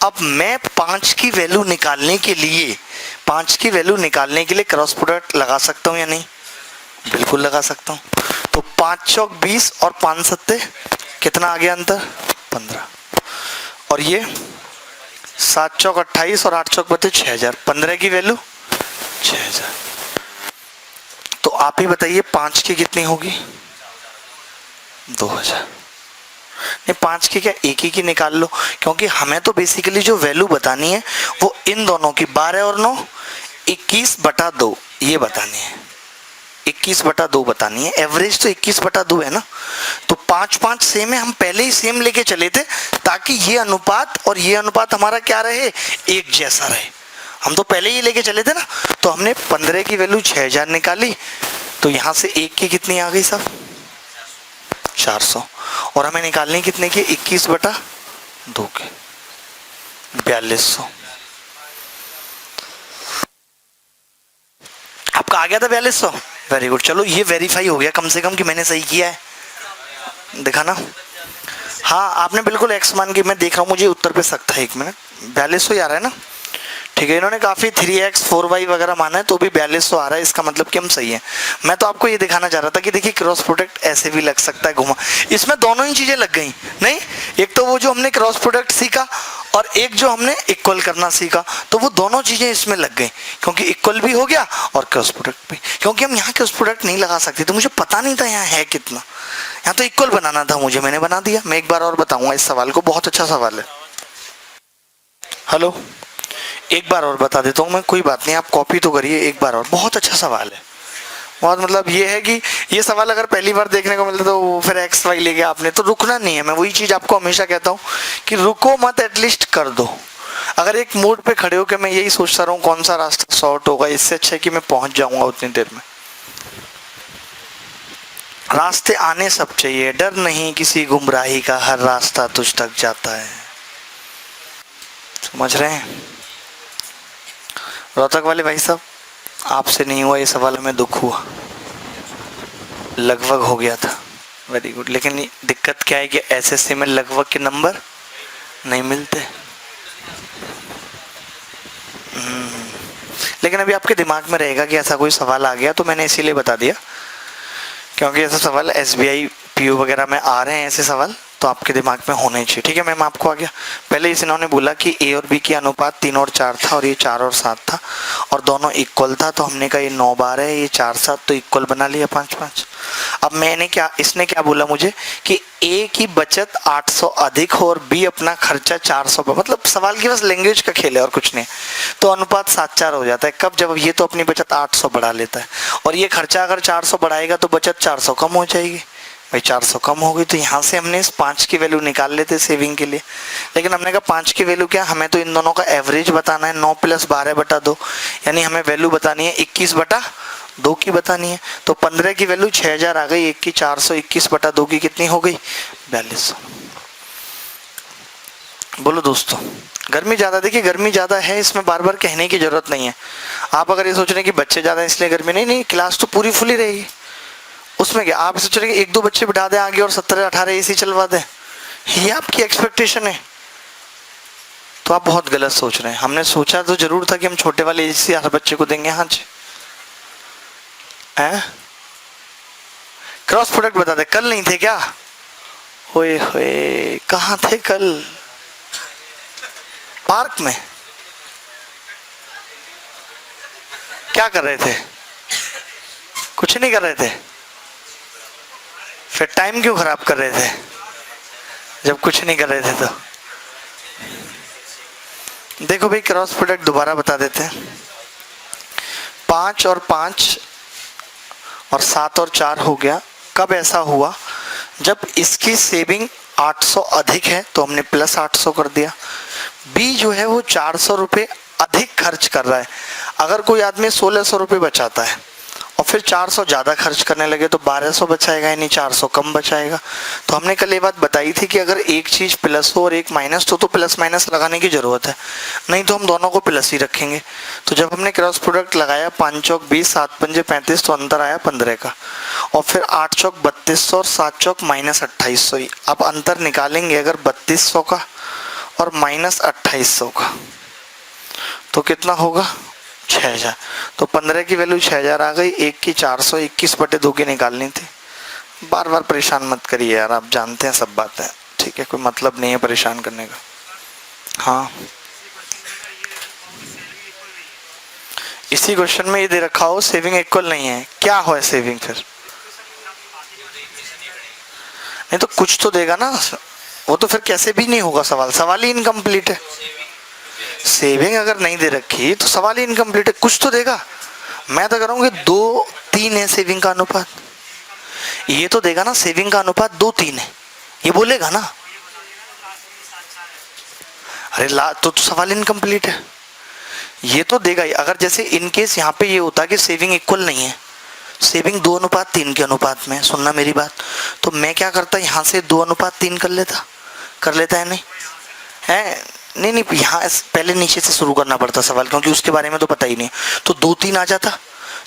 Speaker 1: अब मैं 5 की वैल्यू निकालने के लिए, 5 की वैल्यू निकालने के लिए क्रॉस प्रोडक्ट लगा सकता हूँ या नहीं? बिल्कुल लगा सकता हूँ। तो 5 चौक 20 और 5 सत्ते कितना आ गया अंतर? 15। और ये 7 चौक 28 और 8 चौक बचे 6000। 15 की वैल्यू 6000। तो आप ही बताइए 5 की कितनी होगी? 2000। नहीं, 5 की क्या, एक ही की निकाल लो, क्योंकि हमें तो बेसिकली जो वैल्यू बतानी है वो इन दोनों की 12 और 9 21/2 ये बतानी है। 21/2 बतानी है। एवरेज तो 21/2 है ना। तो 5 5 सेम है, हम पहले ही सेम लेके चले थे ताकि ये अनुपात और ये अनुपात हमारा क्या रहे? एक जैसा रहे। हम तो पहले ही लेके चले थे ना। तो हमने 15 की वैल्यू 6000 निकाली, तो यहां से एक की कितनी आ गई साहब? 400। और हमें निकालनी कितने की? 21/2 के 4200। आपका आ गया था 4200? Very good. चलो ये वेरीफाई हो गया कम से कम कि मैंने सही किया है। दिखाना। हाँ, आपने बिल्कुल एक्स मान के, मैं देख रहा हूँ, मुझे उत्तर पे शक था। 1 मिनट, 4200 आ रहा है ना? ठीक है, इन्होंने काफ़ी 3x 4y वगैरह माना है, तो भी 4200 आ रहा है। इसका मतलब कि हम सही है। मैं तो आपको ये दिखाना चाह रहा था कि देखिए क्रॉस प्रोडक्ट ऐसे भी लग सकता है घुमा। इसमें दोनों ही चीज़ें लग गई नहीं? एक तो वो जो हमने क्रॉस प्रोडक्ट सीखा और एक जो हमने इक्वल करना सीखा, तो वो दोनों चीज़ें इसमें लग गई, क्योंकि इक्वल भी हो गया और क्रॉस प्रोडक्ट भी। क्योंकि हम यहाँ क्रॉस प्रोडक्ट नहीं लगा सकते, तो मुझे पता नहीं था यहाँ है कितना। यहाँ तो इक्वल बनाना था मुझे, मैंने बना दिया। मैं एक बार और बताऊँगा इस सवाल को, बहुत अच्छा सवाल है। हेलो, एक बार और बता देता हूँ मैं, कोई बात नहीं, आप कॉपी तो करिए एक बार और। बहुत अच्छा सवाल है, बहुत, मतलब ये है कि ये सवाल अगर पहली बार देखने को मिलता तो फिर एक्स वाई ले गया आपने, तो रुकना नहीं है। मैं वही चीज़ आपको हमेशा कहता हूँ कि रुको मत, एटलीस्ट कर दो। अगर एक मूड पे खड़े हो कि मैं यही सोचता रहूँ कौन सा रास्ता शॉर्ट होगा, इससे अच्छा है कि मैं पहुँच जाऊँगा उतनी देर में। रास्ते आने सब चाहिए, डर नहीं किसी गुमराही का, हर रास्ता तुझ तक जाता है। समझ रहे हैं? रोहतक वाले भाई साहब, आपसे नहीं हुआ ये सवाल, हमें दुख हुआ, लगभग हो गया था। Very good. लेकिन दिक्कत क्या है कि एसएससी में लगभग के नंबर नहीं मिलते। लेकिन अभी आपके दिमाग में रहेगा कि ऐसा कोई सवाल आ गया, तो मैंने इसीलिए बता दिया, क्योंकि ऐसा सवाल एसबीआई पीओ वगैरह में आ रहे हैं ऐसे सवाल, तो आपके दिमाग में होने चाहिए। ठीक है मैम, आपको आ गया। पहले इन्होंने बोला कि ए और बी की अनुपात 3 और 4 था और ये 4 और 7 था और दोनों इक्वल था, तो हमने कहा ये 9 12 है, ये 4 7, तो इक्वल बना लिया 5 5। अब मैंने क्या, इसने क्या बोला मुझे कि ए की बचत 800 अधिक हो और बी अपना खर्चा 400 पर, मतलब सवाल की बस लैंग्वेज का खेल है और कुछ नहीं। तो अनुपात 7 4 हो जाता है। कब? जब ये तो अपनी बचत 800 बढ़ा लेता है और ये खर्चा अगर 400 बढ़ाएगा तो बचत 400 कम हो जाएगी। भाई 400 कम हो गई, तो यहाँ से हमने इस 5 की वैल्यू निकाल लेते सेविंग के लिए, लेकिन हमने कहा 5 की वैल्यू क्या, हमें तो इन दोनों का एवरेज बताना है, 9 + 12/2, यानी हमें वैल्यू बतानी है 21/2 की बतानी है। तो 15 की वैल्यू 6000 आ गई, 1 की 400, 21/2 की कितनी हो गई, 4200। बोलो दोस्तों, गर्मी ज़्यादा, देखिए गर्मी ज़्यादा है, इसमें बार बार कहने की ज़रूरत नहीं है। आप अगर ये सोच रहे हैं कि बच्चे ज़्यादा इसलिए गर्मी, नहीं नहीं, क्लास तो पूरी फुल ही रहेगी, उसमें क्या आप सोच रहे हैं कि 1-2 बच्चे बिठा दें आगे और 17-18 एसी चलवा दें, ये आपकी एक्सपेक्टेशन है, तो आप बहुत गलत सोच रहे हैं। हमने सोचा तो जरूर था कि हम छोटे वाले एसी हर बच्चे को देंगे। हाँ जी, क्रॉस प्रोडक्ट बता दे, कल नहीं थे क्या, ओए होए कहाँ थे कल, पार्क में क्या कर रहे थे, कुछ नहीं कर रहे थे, फिर टाइम क्यों खराब कर रहे थे जब कुछ नहीं कर रहे थे। तो देखो भाई, क्रॉस प्रोडक्ट दोबारा बता देते हैं, 5 और 5 और 7 और 4 हो गया। कब ऐसा हुआ, जब इसकी सेविंग 800 अधिक है तो हमने प्लस 800 कर दिया। बी जो है वो 400 रुपये अधिक खर्च कर रहा है। अगर कोई आदमी 1600 रुपये बचाता है और फिर 400 ज़्यादा खर्च करने लगे तो 1200 बचाएगा, यानी 400 कम बचाएगा। तो हमने कल ये बात बताई थी कि अगर एक चीज़ प्लस हो और एक माइनस तो प्लस माइनस लगाने की ज़रूरत है, नहीं तो हम दोनों को प्लस ही रखेंगे। तो जब हमने क्रॉस प्रोडक्ट लगाया, 5 चौक 20, 7 पंजे 35, तो अंतर आया 15 का, और फिर 8 चौक 3200 और 7 चौक -2800। अब अंतर निकालेंगे अगर 3200 का और -2800 का, तो कितना होगा, 6000। तो 15 की वैल्यू 6000 आ गई, 1 की 400, 21/2 की निकालनी थी। बार बार परेशान मत करिए यार, आप जानते हैं सब बातें, ठीक है, कोई मतलब नहीं है परेशान करने का। हाँ, इसी क्वेश्चन में ये दे रखा हो सेविंग इक्वल नहीं है, क्या हो सेविंग, फिर नहीं तो कुछ तो देगा ना, वो तो फिर कैसे भी नहीं होगा, सवाल ही इनकम्प्लीट है। सेविंग अगर नहीं दे रखी तो सवाल ही इनकम्प्लीट है, कुछ तो देगा। मैं तो करूँगी 2-3 है सेविंग का अनुपात, ये तो देगा ना सेविंग का अनुपात 2-3 है, ये बोलेगा ना। अरे ला तो सवाल इनकम्प्लीट है, ये तो देगा ही। अगर जैसे इनकेस यहाँ पे ये होता कि सेविंग इक्वल नहीं है, सेविंग 2:3 के अनुपात में, सुनना मेरी बात, तो मैं क्या करता, यहाँ से 2:3 कर लेता है, नहीं है, नहीं यहाँ पहले नीचे से शुरू करना पड़ता सवाल, क्योंकि उसके बारे में तो पता ही नहीं। तो 2-3 आ जाता,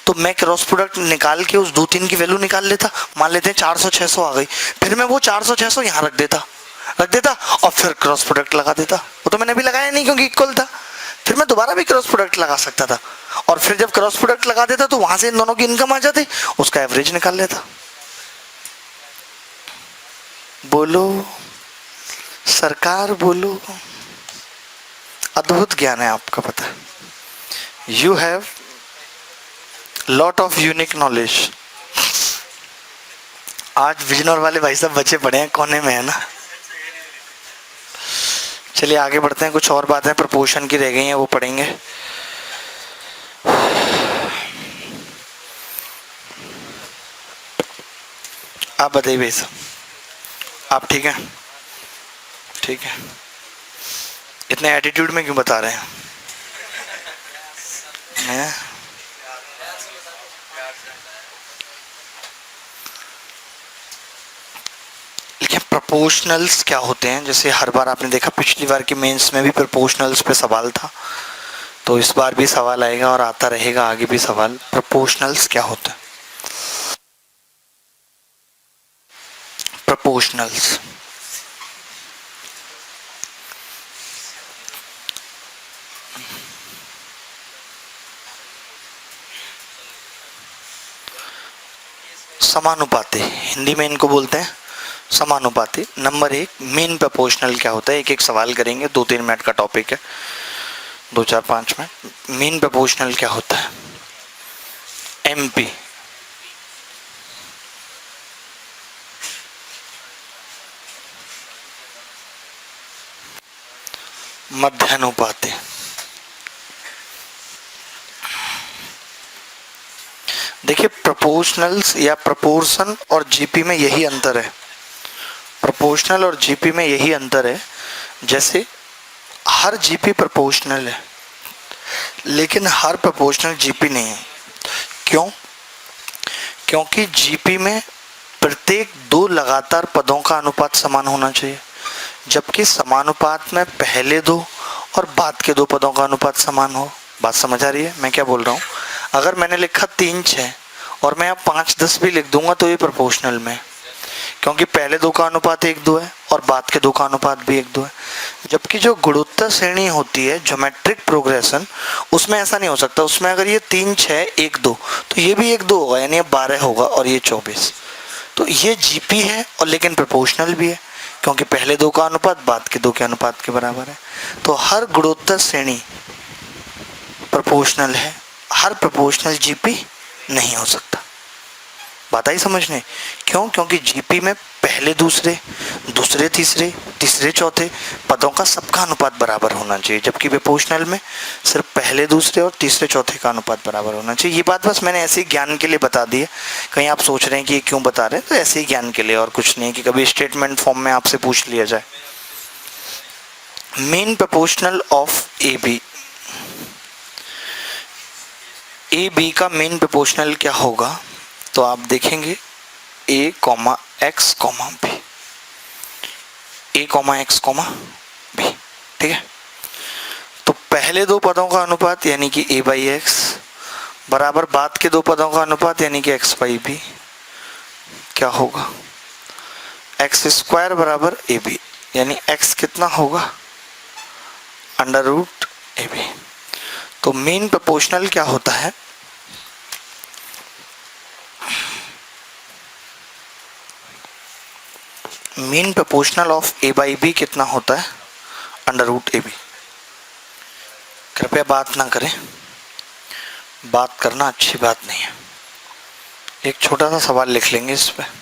Speaker 1: तो मैं क्रॉस प्रोडक्ट निकाल के उस 2-3 की वैल्यू निकाल लेता। मान लेते हैं 400-600 आ गई, फिर मैं वो 400-600 यहाँ रख देता और फिर क्रॉस प्रोडक्ट लगा देता। वो तो मैंने अभी लगाया नहीं क्योंकि इक्वल था, फिर मैं दोबारा भी क्रॉस प्रोडक्ट लगा सकता था, और फिर जब क्रॉस प्रोडक्ट लगा देता तो वहां से इन दोनों की इनकम आ जाती, उसका एवरेज निकाल लेता। बोलो सरकार, बोलो, अद्भुत ज्ञान है आपका, पता है, you have lot of unique knowledge. आज विजनौर वाले भाई साहब बचे पड़े हैं कोने में, है ना। चलिए आगे बढ़ते हैं, कुछ और बातें प्रपोर्शन की रह गई हैं, वो पढ़ेंगे। आप बताइए भाई साहब, आप ठीक हैं, ठीक है, इतने एटीट्यूड में क्यों बता रहे हैं? लेकिन प्रोपोर्शनल्स क्या होते हैं, जैसे हर बार आपने देखा पिछली बार की मेंस में भी प्रोपोर्शनल्स पे सवाल था, तो इस बार भी सवाल आएगा और आता रहेगा आगे भी सवाल। प्रोपोर्शनल्स क्या होता है? प्रोपोर्शनल्स समानुपाती, हिंदी में इनको बोलते हैं समानुपाती। नंबर 1 मेन प्रोपोर्शनल क्या होता है, एक एक सवाल करेंगे, 2-3 मिनट का टॉपिक है, 2-4-5 मिनट। मेन प्रोपोर्शनल क्या होता है? एमपी, मध्यानुपाती। देखिए प्रोपोर्शनल्स या प्रोपोर्शन और जीपी में यही अंतर है, प्रोपोर्शनल और जीपी में यही अंतर है। जैसे हर जीपी प्रोपोर्शनल है लेकिन हर प्रोपोर्शनल जीपी नहीं है। क्यों? क्योंकि जीपी में प्रत्येक दो लगातार पदों का अनुपात समान होना चाहिए, जबकि समानुपात में पहले दो और बाद के दो पदों का अनुपात समान हो। बात समझ आ रही है मैं क्या बोल रहा हूँ? अगर मैंने लिखा 3 6 और मैं अब 5 10 भी लिख दूंगा तो ये प्रोपोर्शनल में, क्योंकि पहले दो का अनुपात 1 2 है और बाद के दो का अनुपात भी 1 2 है। जबकि जो गुणोत्तर श्रेणी होती है, ज्योमेट्रिक प्रोग्रेशन, उसमें ऐसा नहीं हो सकता। उसमें अगर ये 3 6 1 2 तो ये भी 1 2 होगा, यानी 12 होगा और ये 24। तो ये जीपी है और लेकिन प्रोपोर्शनल भी है, क्योंकि पहले दो का अनुपात बाद के दो के अनुपात के बराबर है। तो हर गुणोत्तर श्रेणी प्रोपोर्शनल है, हर प्रोपोर्शनल जीपी नहीं हो सकता। बात आई समझने? क्यों? क्योंकि जीपी में पहले दूसरे, दूसरे तीसरे, तीसरे चौथे पदों का सबका अनुपात बराबर होना चाहिए, जबकि प्रोपोर्शनल में सिर्फ पहले दूसरे और तीसरे चौथे का अनुपात बराबर होना चाहिए। ये बात बस मैंने ऐसे ही ज्ञान के लिए बता दी है। कहीं आप सोच रहे हैं कि ये क्यों बता रहे हैं, तो ऐसे ही ज्ञान के लिए, और कुछ नहीं कि कभी स्टेटमेंट फॉर्म में आपसे पूछ लिया जाए। Mean proportional of A B का मीन प्रोपोर्शनल क्या होगा? तो आप देखेंगे A comma X comma B, A comma X comma B, ठीक है। तो पहले दो पदों का अनुपात यानी कि ए बाई एक्स बराबर बाद के दो पदों का अनुपात यानी कि एक्स बाई बी क्या होगा? एक्स स्क्वायर बराबर ए बी, यानी एक्स कितना होगा? Under root A B. तो मीन प्रोपोर्शनल क्या होता है? Mean proportional of A by B कितना होता है? Under root A B. कृपया बात ना करें, बात करना अच्छी बात नहीं है। एक छोटा सा सवाल लिख लेंगे इस पे।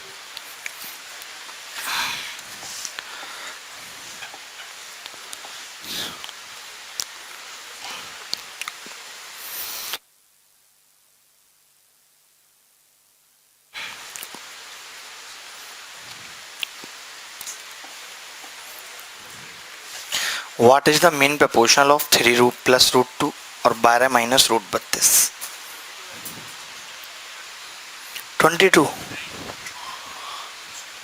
Speaker 1: What is the mean proportional of 3 root plus root 2 और 12 माइनस रूट 32? 22।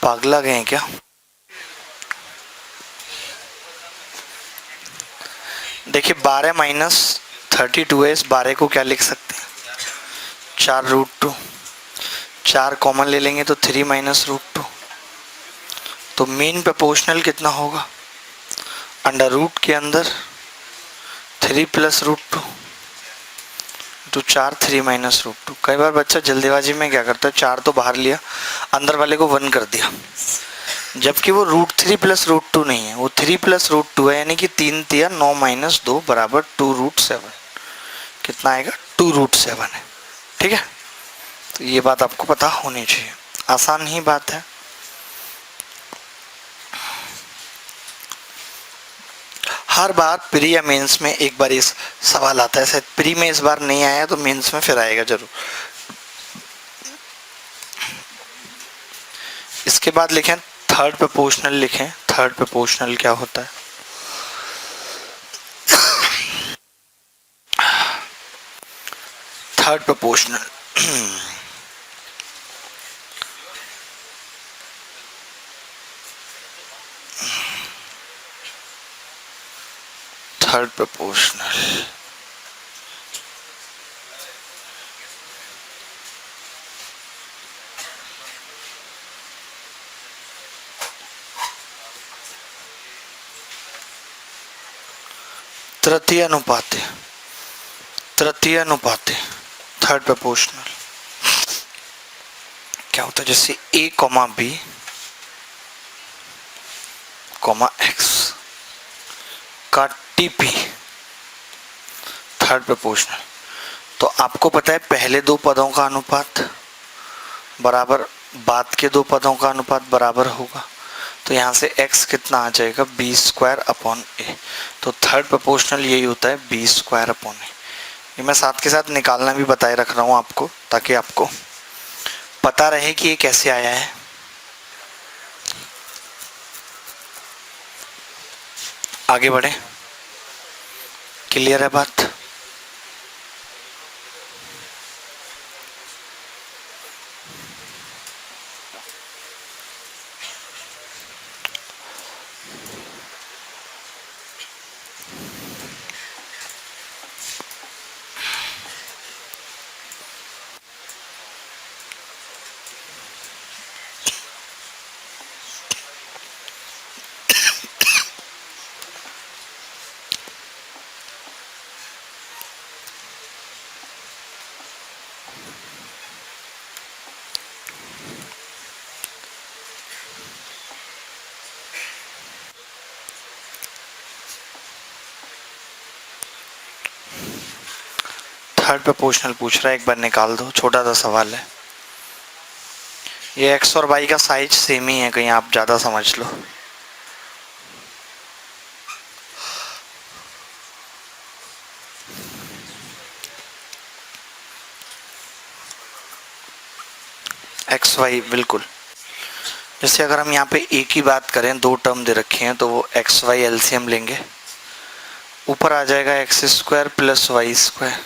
Speaker 1: पागला गए हैं क्या? देखिए 12 माइनस 32 है, इस 12 को क्या लिख सकते हैं? 4 रूट 2, 4 कॉमन ले लेंगे तो 3 माइनस रूट 2। तो मीन प्रोपोर्शनल कितना होगा? अंडर रूट के अंदर 3 प्लस रूट 2 तो 4 3 माइनस रूट 2। कई बार बच्चा जल्दीबाजी में क्या करता है, 4 तो बाहर लिया, अंदर वाले को 1 कर दिया, जबकि वो रूट 3 प्लस रूट 2 नहीं है, वो 3 प्लस रूट 2 है, यानी कि 3 3 9 माइनस 2 बराबर 2 रूट 7। कितना आएगा? 2 रूट 7 है, ठीक है। तो ये बात आपको पता होनी चाहिए, आसान ही बात है। हर बार प्री या मेंस में एक बार इस सवाल आता है, शायद प्री में इस बार नहीं आया तो मेंस में फिर आएगा जरूर। इसके बाद लिखें थर्ड प्रोपोर्शनल, लिखें थर्ड प्रोपोर्शनल क्या होता है? थर्ड प्रोपोर्शनल थर्ड प्रोपोर्शनल तृतीय अनुपात, तृतीय अनुपात थर्ड प्रोपोर्शनल क्या होता है? जैसे ए कॉमा बी कॉमा एक्स का टीपी थर्ड प्रोपोर्शनल। तो आपको पता है पहले दो पदों का अनुपात बराबर बाद के दो पदों का अनुपात बराबर होगा, तो यहाँ से x कितना आ जाएगा? बी स्क्वायर अपॉन ए। तो थर्ड प्रोपोर्शनल यही होता है, बी स्क्वायर अपॉन ए। ये मैं साथ के साथ निकालना भी बताए रख रहा हूँ आपको, ताकि आपको पता रहे कि ये कैसे आया है। आगे बढ़े, क्लियर है बात? थर्ड प्रोपोर्शनल पूछ रहा है, एक बार निकाल दो, छोटा सा सवाल है ये। एक्स और वाई का साइज सेम ही है, कहीं आप ज़्यादा समझ लो। एक्स वाई बिल्कुल। जैसे अगर हम यहाँ पे ए की बात करें, दो टर्म दे रखे हैं, तो वो एक्स वाई एलसीएम लेंगे, ऊपर आ जाएगा X square plus Y square.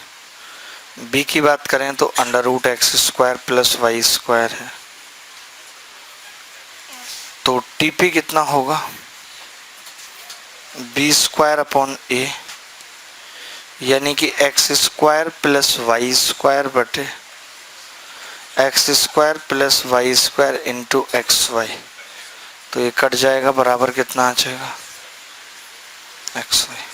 Speaker 1: B की बात करें तो under root X square plus Y square है, तो टीपी कितना होगा? बी स्क्वायर अपॉन ए, यानी कि X square plus Y square बटे X square plus Y square into X Y. तो ये कट जाएगा, बराबर कितना आ जाएगा? X Y.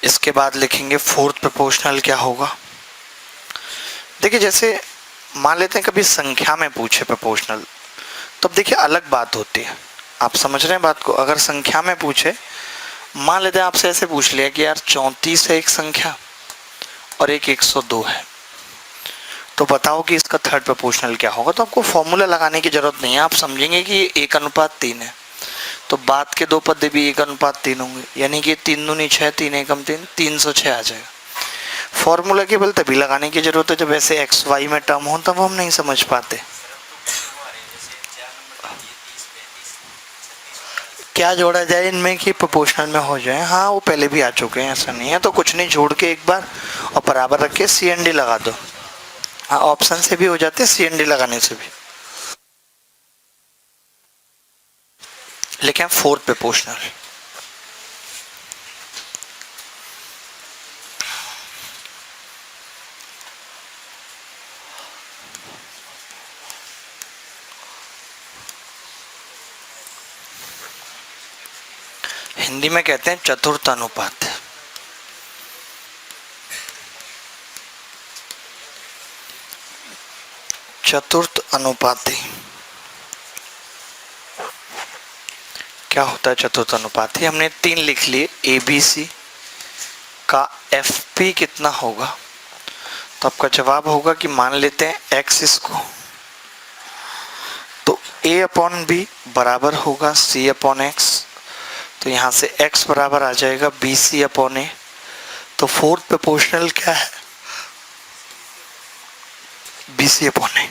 Speaker 1: इसके बाद लिखेंगे फोर्थ प्रोपोर्शनल क्या होगा। देखिए जैसे मान लेते हैं कभी संख्या में पूछे प्रोपोर्शनल, तब देखिए अलग बात होती है। आप समझ रहे हैं बात को? अगर संख्या में पूछे, मान लेते हैं आपसे ऐसे पूछ लिया कि यार 34 है एक संख्या और एक 102 है, तो बताओ कि इसका थर्ड प्रोपोर्शनल क्या होगा। तो आपको फॉर्मूला लगाने की जरूरत नहीं है, आप समझेंगे कि ये 1:3 है, तो बाद के दो पद भी 1:3 होंगे, यानी कि 3 दूनी 6, 3 एकम 3, 306 आ जाएगा। फॉर्मूला केवल तभी लगाने की जरूरत है जब ऐसे एक्स वाई में टर्म हो, तब हम नहीं समझ पाते। क्या जोड़ा जाए इनमें कि प्रोपोर्शनल में हो जाए? हाँ वो पहले भी आ चुके हैं, ऐसा नहीं है। तो कुछ नहीं, जोड़ के एक बार और बराबर रख के सी एन डी लगा दो। हाँ ऑप्शन से भी हो जाते हैं, सी एन डी लगाने से भी। लेकिन फोर्थ प्रोपोर्शनल, हिंदी में कहते हैं चतुर्थ अनुपात। चतुर्थ अनुपाती क्या होता है? चतुर्थ अनुपाती हमने 3 लिख लिए, ए बी सी का एफ पी कितना होगा? तो आपका जवाब होगा कि मान लेते हैं एक्स इसको, तो ए अपॉन बी बराबर होगा सी अपॉन एक्स, तो यहाँ से x बराबर आ जाएगा बी सी अपॉन ए। तो फोर्थ प्रोपोर्शनल क्या है? B C upon A.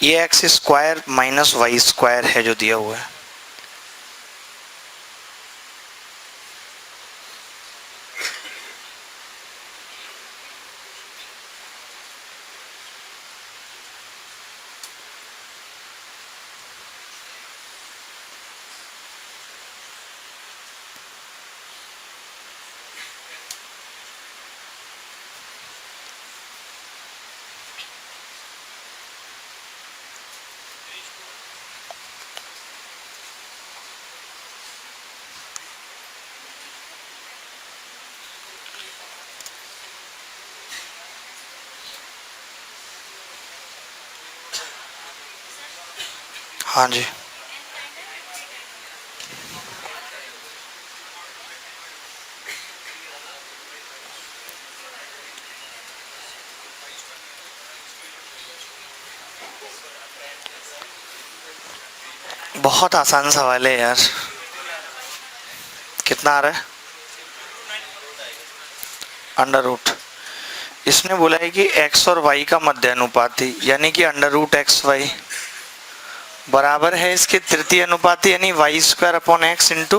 Speaker 1: ये X square minus Y square है जो दिया हुआ है। हाँ जी, बहुत आसान सवाल है यार। कितना आ रहा है? Under root. इसने बोला है कि x और y का मध्यानुपाती यानी कि अंडर रूट एक्स वाई बराबर है इसके तृतीय अनुपाती यानी Y square upon X into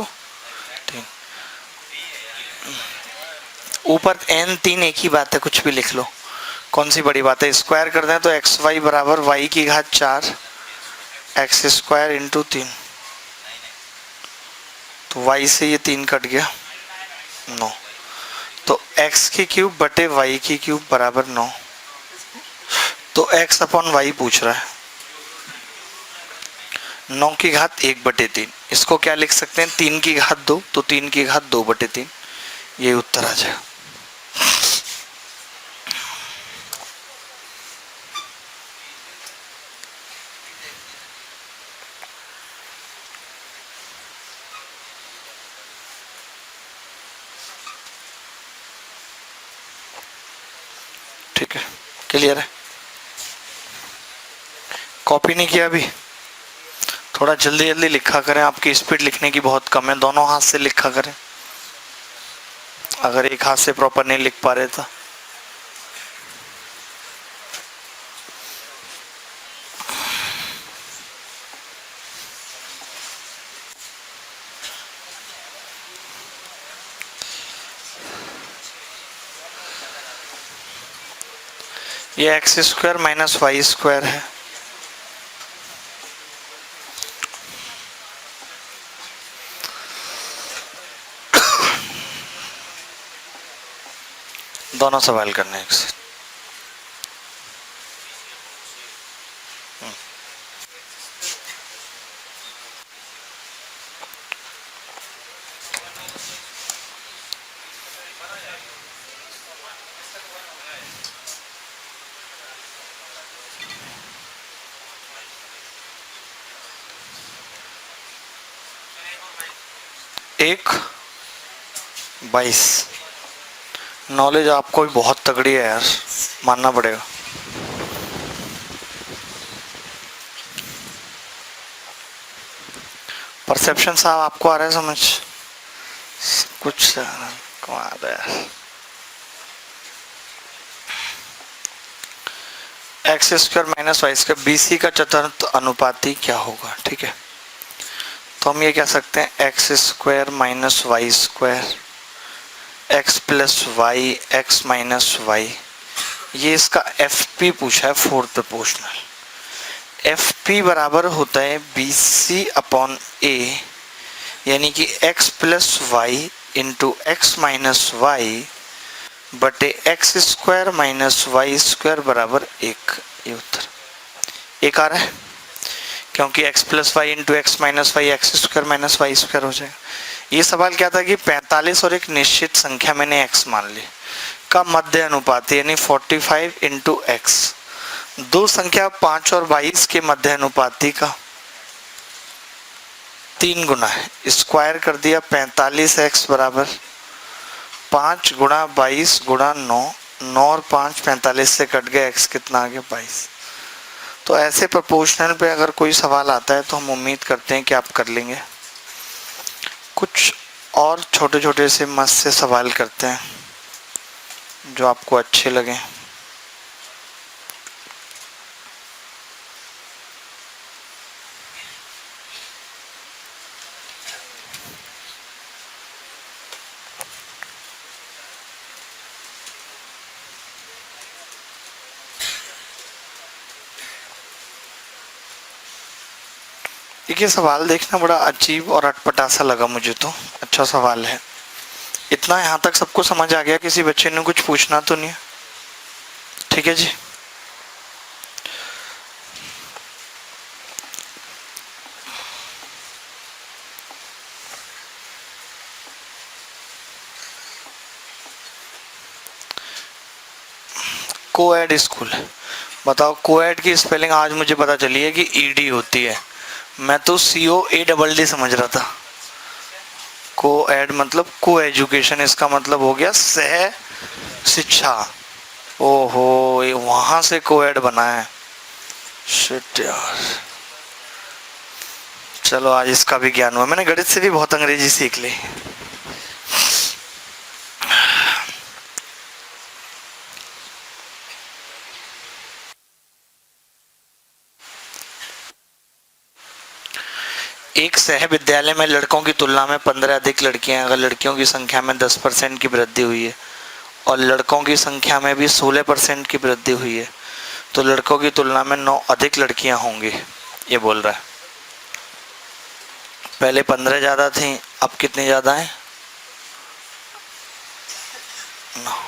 Speaker 1: ऊपर n 3 एक ही बात है, कुछ भी लिख लो। कौन सी बड़ी बात है? स्क्वायर कर दें तो एक्स वाई बराबर वाई की घात 4 एक्स स्क्वायर इंटू 3, तो y से ये 3 कट गया 9, तो x की क्यूब बटे y की क्यूब बराबर 9। तो x अपॉन वाई पूछ रहा है, 9 की घात 1/3। इसको क्या लिख सकते हैं? 3 की घात 2, तो 3 की घात 2/3, ये उत्तर आ जाए। ठीक है, क्लियर है? कॉपी नहीं किया अभी? थोड़ा जल्दी जल्दी लिखा करें, आपकी स्पीड लिखने की बहुत कम है, दोनों हाथ से लिखा करें। अगर एक हाथ से प्रॉपर नहीं लिख पा रहे तो ये X square minus Y square है। दोनों सवाल करने एक से। एक 22। नॉलेज आपको भी बहुत तगड़ी है यार, मानना पड़ेगा। परसेप्शन साहब आपको आ रहा है समझ? कुछ कमाल है यार। X square minus Y square BC का चतुर्थ अनुपाती क्या होगा? ठीक है, तो हम ये कह सकते हैं X square minus Y square X plus Y X minus Y, ये इसका एफ पी पूछा है, फोर्थ प्रोपोर्शनल। एफ पी बराबर होता है बी सी अपॉन ए, यानी कि X plus Y into x minus Y बटे X square minus Y square बराबर 1। ये उत्तर एक आ रहा है, क्योंकि x plus Y into x minus y x square minus Y square हो जाएगा। ये सवाल क्या था कि 45 और एक निश्चित संख्या मैंने x मान ली का मध्य अनुपात यानी 45 इंटू एक्स, दो संख्या 5 और 22 के मध्य अनुपाती का 3 गुना है, स्क्वायर कर दिया 45x बराबर 5 गुणा 22 गुणा 9, 9 और 5 45 से कट गया, x कितना आ गया 22। तो ऐसे प्रोपोर्शनल पे अगर कोई सवाल आता है तो हम उम्मीद करते हैं कि आप कर लेंगे। कुछ और छोटे छोटे से मस्त से सवाल करते हैं जो आपको अच्छे लगे। ये सवाल देखना बड़ा अजीब और अटपटा सा लगा मुझे, तो अच्छा सवाल है। इतना यहाँ तक सबको समझ आ गया, किसी बच्चे ने कुछ पूछना तो नहीं है? ठीक है जी। कोएड स्कूल, बताओ कोएड की स्पेलिंग आज मुझे पता चली है कि ईडी होती है। मैं तो COADD समझ रहा था। कोएड मतलब को एजुकेशन, इसका मतलब हो गया सह शिक्षा। ओहो, ये वहां से कोएड बना है। शिट यार, चलो आज इसका भी ज्ञान हुआ। मैंने गणित से भी बहुत अंग्रेजी सीख ली। एक सह विद्यालय में लड़कों की तुलना में 15 अधिक लड़कियां, अगर लड़कियों की संख्या में 10% की वृद्धि हुई है और लड़कों की संख्या में भी 16% की वृद्धि हुई है, तो लड़कों की तुलना में 9 अधिक लड़कियां होंगी, ये बोल रहा है। पहले 15 ज्यादा थी, अब कितनी ज्यादा है? 9।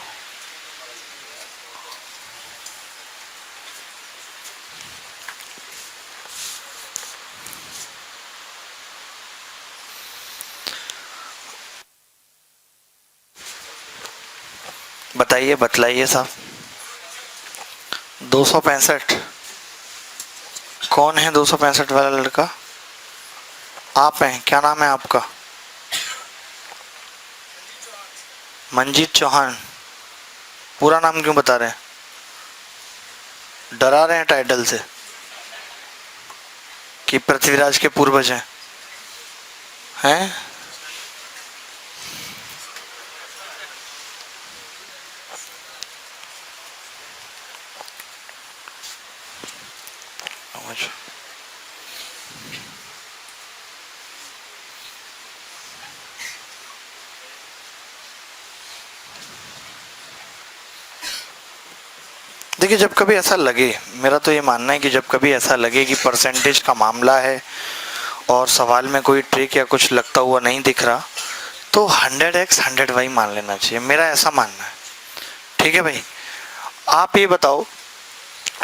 Speaker 1: बताइए, बतलाइए साहब। 265। कौन है 265 वाला लड़का? आप हैं? क्या नाम है आपका? मंजीत चौहान। पूरा नाम क्यों बता रहे हैं? डरा रहे हैं टाइटल से कि पृथ्वीराज के पूर्वज हैं? हैं? देखिए, जब कभी ऐसा लगे, मेरा तो ये मानना है कि जब कभी ऐसा लगे कि परसेंटेज का मामला है और सवाल में कोई ट्रिक या कुछ लगता हुआ नहीं दिख रहा, तो 100x 100y मान लेना चाहिए, मेरा ऐसा मानना है। ठीक है भाई, आप ये बताओ,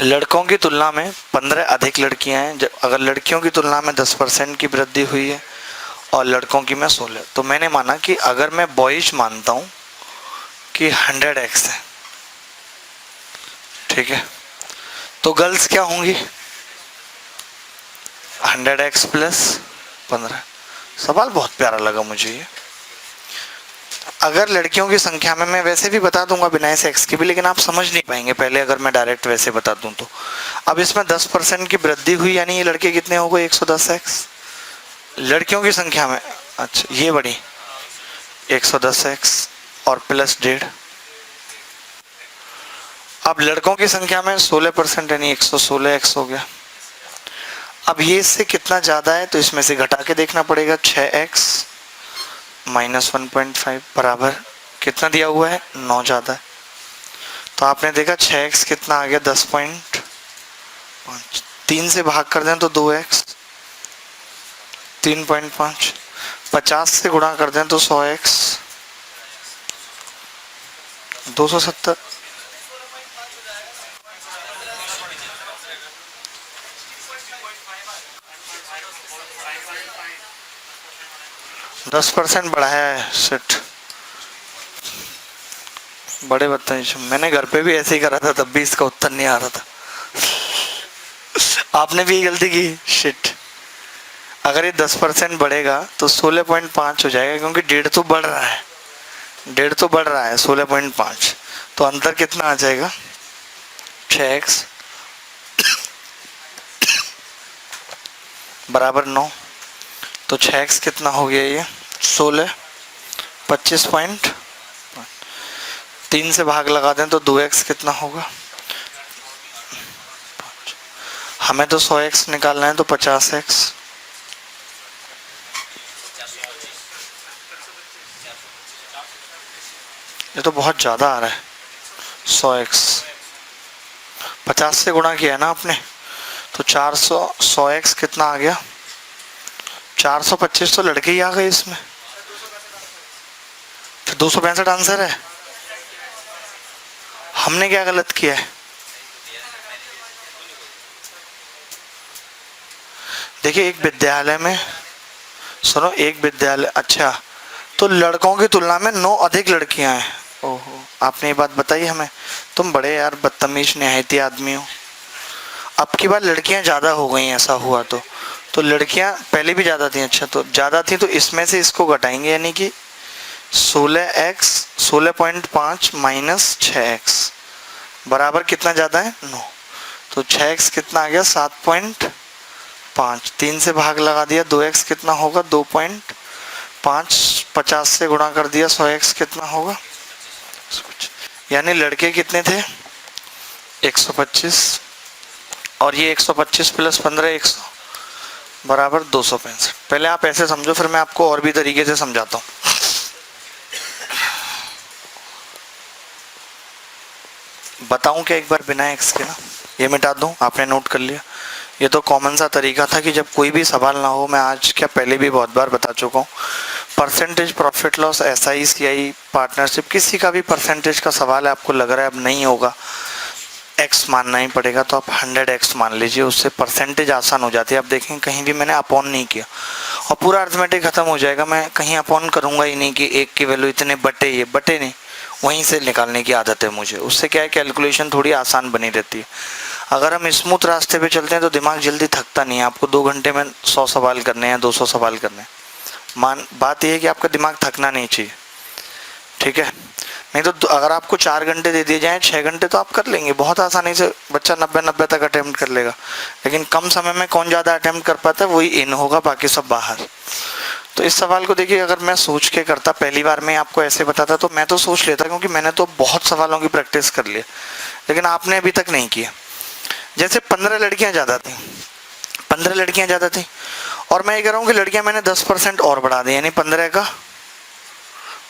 Speaker 1: लड़कों की तुलना में 15 अधिक लड़कियां हैं, जब अगर लड़कियों की तुलना में 10% की वृद्धि हुई है और लड़कों की में 16, तो मैंने माना कि अगर मैं बॉयज मानता हूं कि 100x है, ठीक है, तो गर्ल्स क्या होंगी? 100x plus 15। सवाल बहुत प्यारा लगा मुझे ये। अगर लड़कियों की संख्या में, मैं वैसे भी बता दूंगा बिना इस x के भी, लेकिन आप समझ नहीं पाएंगे पहले अगर मैं डायरेक्ट वैसे बता दूं तो। अब इसमें 10% की वृद्धि हुई, यानी ये लड़के कितने हो गए? 110x लड़कियों की संख्या में। अच्छा, ये बड़ी 110x और प्लस 1.5। अब लड़कों की संख्या में 16%, यानी 116x हो गया। अब ये इससे कितना ज्यादा है, तो इसमें से घटा के देखना पड़ेगा। 6x माइनस 1.5 बराबर कितना दिया हुआ है? 9 ज्यादा है। तो आपने देखा 6x कितना आ गया? 10.5। 3 से भाग कर दें तो 2x, 3.5। 50 से गुणा कर दें तो 100x, 270। 10% बढ़ाया है। शिट, बड़े बदतमीज। मैंने घर पे भी ऐसे ही करा था, तब भी इसका उत्तर नहीं आ रहा था। आपने भी गलती की। शिट, अगर ये 10% बढ़ेगा तो 16.5 हो जाएगा, क्योंकि 1.5 तो बढ़ रहा है, 1.5 तो बढ़ रहा है, 16.5। तो अंतर कितना आ जाएगा? 6x बराबर 9। तो 6x कितना हो गया? ये 16, 25. 3 से भाग लगा दें तो 2x कितना होगा? हमें तो 100x निकालना है, तो 50x। ये तो बहुत ज्यादा आ रहा है। 100x 50 से गुणा किया है ना आपने, तो 400। 100x कितना आ गया? 425 तो लड़के ही आ गए इसमें, फिर 265 आंसर है। हमने क्या गलत किया है? देखिए एक विद्यालय में, सुनो, एक विद्यालय, अच्छा तो लड़कों की तुलना में 9 अधिक लड़कियां हैं। ओहो, आपने ये बात बताई हमें, तुम बड़े यार बदतमीज निहायती आदमी हो। अब की बार लड़कियां ज़्यादा हो गई, ऐसा हुआ तो लड़कियां पहले भी ज़्यादा थी, अच्छा तो ज़्यादा थी तो इसमें से इसको घटाएंगे, यानी कि 16x 16.5 माइनस 6x बराबर कितना ज़्यादा है? 9। तो 6x कितना आ गया? 7.5। 3 से भाग लगा दिया, 2x कितना होगा? 2.5। 50 से गुणा कर दिया, 100x कितना होगा? यानी लड़के कितने थे? 125, और ये 125 प्लस 15 100 बराबर 265। पहले आप ऐसे समझो, फिर मैं आपको और भी तरीके से समझाता हूँ। बताऊं क्या एक बार बिना एक्स के ना? ये मिटा दूं, आपने नोट कर लिया। ये तो कॉमन सा तरीका था कि जब कोई भी सवाल ना हो, मैं आज क्या पहले भी बहुत बार बता चुका हूँ, percentage profit loss, SI CI partnership, किसी का भी परसेंटेज का सवाल है, आपको लग रहा है अब नहीं होगा, x मानना ही पड़ेगा, तो आप 100x मान लीजिए, उससे परसेंटेज आसान हो जाती है। आप देखें कहीं भी मैंने अपॉन नहीं किया और पूरा अर्थमेटिक खत्म हो जाएगा। मैं कहीं अपॉन करूंगा ही नहीं कि एक की वैल्यू इतने बटे, ये बटे नहीं, वहीं से निकालने की आदत है मुझे। उससे क्या है, कैलकुलेशन थोड़ी आसान बनी रहती है। अगर हम स्मूथ रास्ते पे चलते हैं तो दिमाग जल्दी थकता नहीं है। आपको 2 घंटे में 100 सवाल करने हैं, 200 सवाल करने हैं। बात यह है कि आपका दिमाग थकना नहीं चाहिए, ठीक है? नहीं तो अगर आपको 4 घंटे दे दिए जाएं, 6 घंटे तो आप कर लेंगे बहुत आसानी से। बच्चा 90 तक अटेम्प्ट कर लेगा, लेकिन कम समय में कौन ज़्यादा अटेम्प्ट कर पाता है? वही इन होगा, बाकी सब बाहर। तो इस सवाल को देखिए, अगर मैं सोच के करता, पहली बार मैं आपको ऐसे बताता तो मैं तो सोच लेता, क्योंकि मैंने तो बहुत सवालों की प्रैक्टिस कर ली, लेकिन आपने अभी तक नहीं किया। जैसे 15 लड़कियां ज़्यादा थी, 15 लड़कियां ज़्यादा थी, और मैं ये कह रहा हूँ कि लड़कियां मैंने 10% और बढ़ा दी, यानी 15 का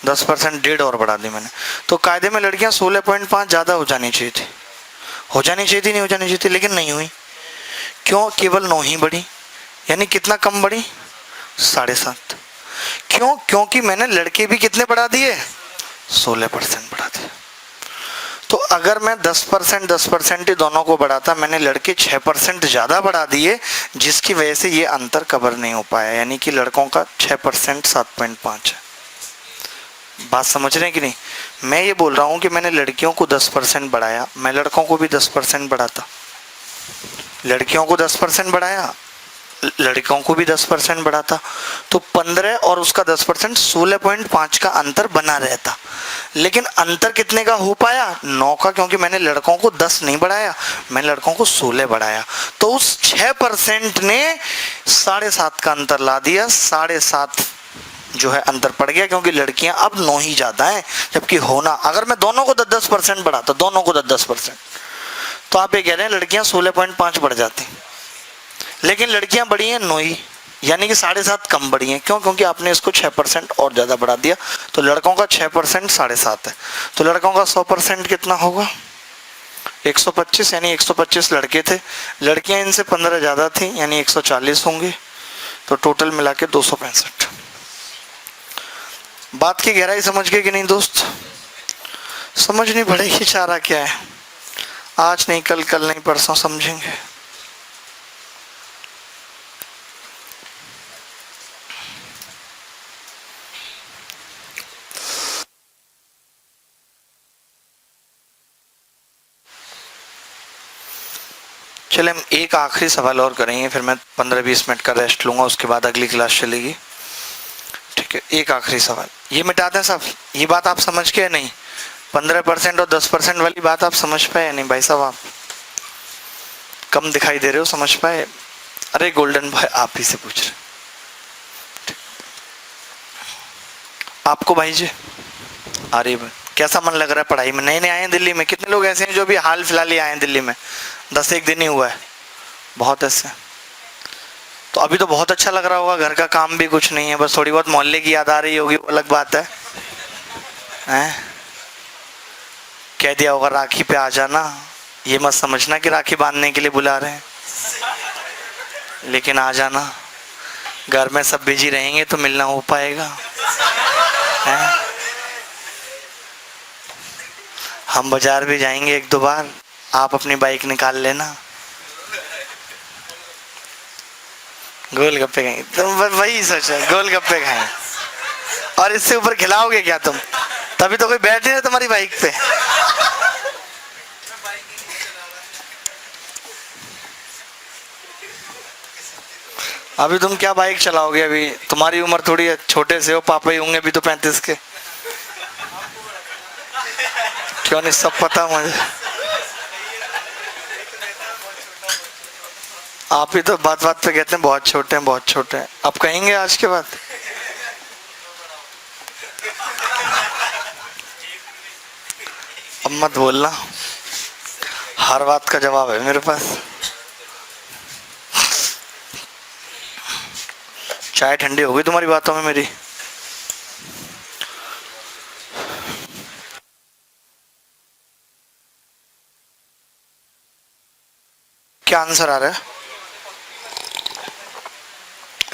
Speaker 1: 10% डेढ़ और बढ़ा दी मैंने। तो कायदे में लड़कियां 16.5 ज़्यादा हो जानी चाहिए थी, हो जानी चाहिए थी, नहीं हो जानी चाहिए थी, लेकिन नहीं हुई। क्यों? केवल 9 ही बढ़ी, यानी कितना कम बढ़ी? 7.5। क्यों? क्योंकि मैंने लड़के भी कितने बढ़ा दिए? 16% बढ़ा दिए। तो अगर मैं 10% ही दोनों को बढ़ाता, मैंने लड़के 6% ज़्यादा बढ़ा दिए, जिसकी वजह से ये अंतर कवर नहीं हो पाया, यानी कि लड़कों का 6% 7.5 है। बात समझ रहे हैं कि नहीं? मैं ये बोल रहा हूँ कि मैंने लड़कियों को 10% बढ़ाया, मैं लड़कों को भी 10% बढ़ाता, लड़कियों को 10% बढ़ाया, लड़कों को भी 10% बढ़ाता, तो 15 और उसका 10%, 16.5 का अंतर बना रहता। लेकिन अंतर कितने का हो पाया? 9 का, क्योंकि मैंने लड़कों को 10 नहीं बढ़ाया, मैंने लड़कों को 16 बढ़ाया। तो उस 6% ने 7.5 का अंतर ला दिया, 7.5 जो है अंतर पड़ गया, क्योंकि लड़कियां अब 9 ही ज्यादा हैं, जबकि होना, अगर मैं दोनों को 10% बढ़ाता, दोनों को 10%, तो आप ये कह रहे हैं लड़कियां 16.5 बढ़ जाती, लेकिन लड़कियां बढ़ी हैं 9 ही, यानी कि 7.5 कम बढ़ी हैं। क्यों? क्योंकि आपने इसको 6% और ज़्यादा बढ़ा दिया। तो लड़कों का 6% 7.5 है, तो लड़कों का 100% कितना होगा? 125, यानी 125 लड़के थे, लड़कियां इनसे 15 ज़्यादा थी, यानी 140 होंगे, तो टोटल मिला के 265। बात की गहराई समझ गए कि नहीं दोस्त? समझनी पड़ेगी, चारा क्या है, आज नहीं कल, कल नहीं परसों समझेंगे। चले हम एक आखिरी सवाल और करेंगे, फिर मैं 15-20 मिनट का रेस्ट लूंगा, उसके बाद अगली क्लास चलेगी, ठीक है? एक आखिरी सवाल, ये मिटा दें सब। ये बात आप समझ के नहीं? 15% और 10% वाली बात आप समझ पाए या नहीं भाई साहब? आप कम दिखाई दे रहे हो, समझ पाए? अरे गोल्डन भाई, आप ही से पूछ रहे आपको भाई जी। अरे कैसा मन लग रहा है पढ़ाई में? नए नए आए हैं दिल्ली में, कितने लोग ऐसे हैं जो भी हाल फिलहाल ही आए हैं दिल्ली में, 10-1 दिन ही हुआ है? बहुत ऐसे। तो अभी तो बहुत अच्छा लग रहा होगा, घर का काम भी कुछ नहीं है, बस थोड़ी बहुत मोहल्ले की याद आ रही होगी, वो अलग बात है, हैं? कह दिया होगा राखी पे आ जाना, ये मत समझना कि राखी बांधने के लिए बुला रहे हैं, लेकिन आ जाना। घर में सब बिजी रहेंगे तो मिलना हो पाएगा है? हम बाजार भी जाएंगे 1-2 बार, आप अपनी बाइक निकाल लेना, गोलगप्पे खाएंगे। तुम वही सोचो, गोलगप्पे खाएं और इससे ऊपर खिलाओगे क्या तुम? तभी तो कोई बैठ नहीं रहा तुम्हारी बाइक पे। अभी तुम क्या बाइक चलाओगे? अभी तुम्हारी उम्र थोड़ी है, छोटे से हो, पापा ही होंगे अभी तो 35 के। क्यों नहीं, सब पता मुझे। आप ही तो बात बात पे कहते हैं बहुत छोटे हैं, बहुत छोटे हैं। अब कहेंगे आज के बाद? अब मत बोलना, हर बात का जवाब है मेरे पास। चाय ठंडी हो गई तुम्हारी बातों में मेरी। क्या आंसर आ रहा है?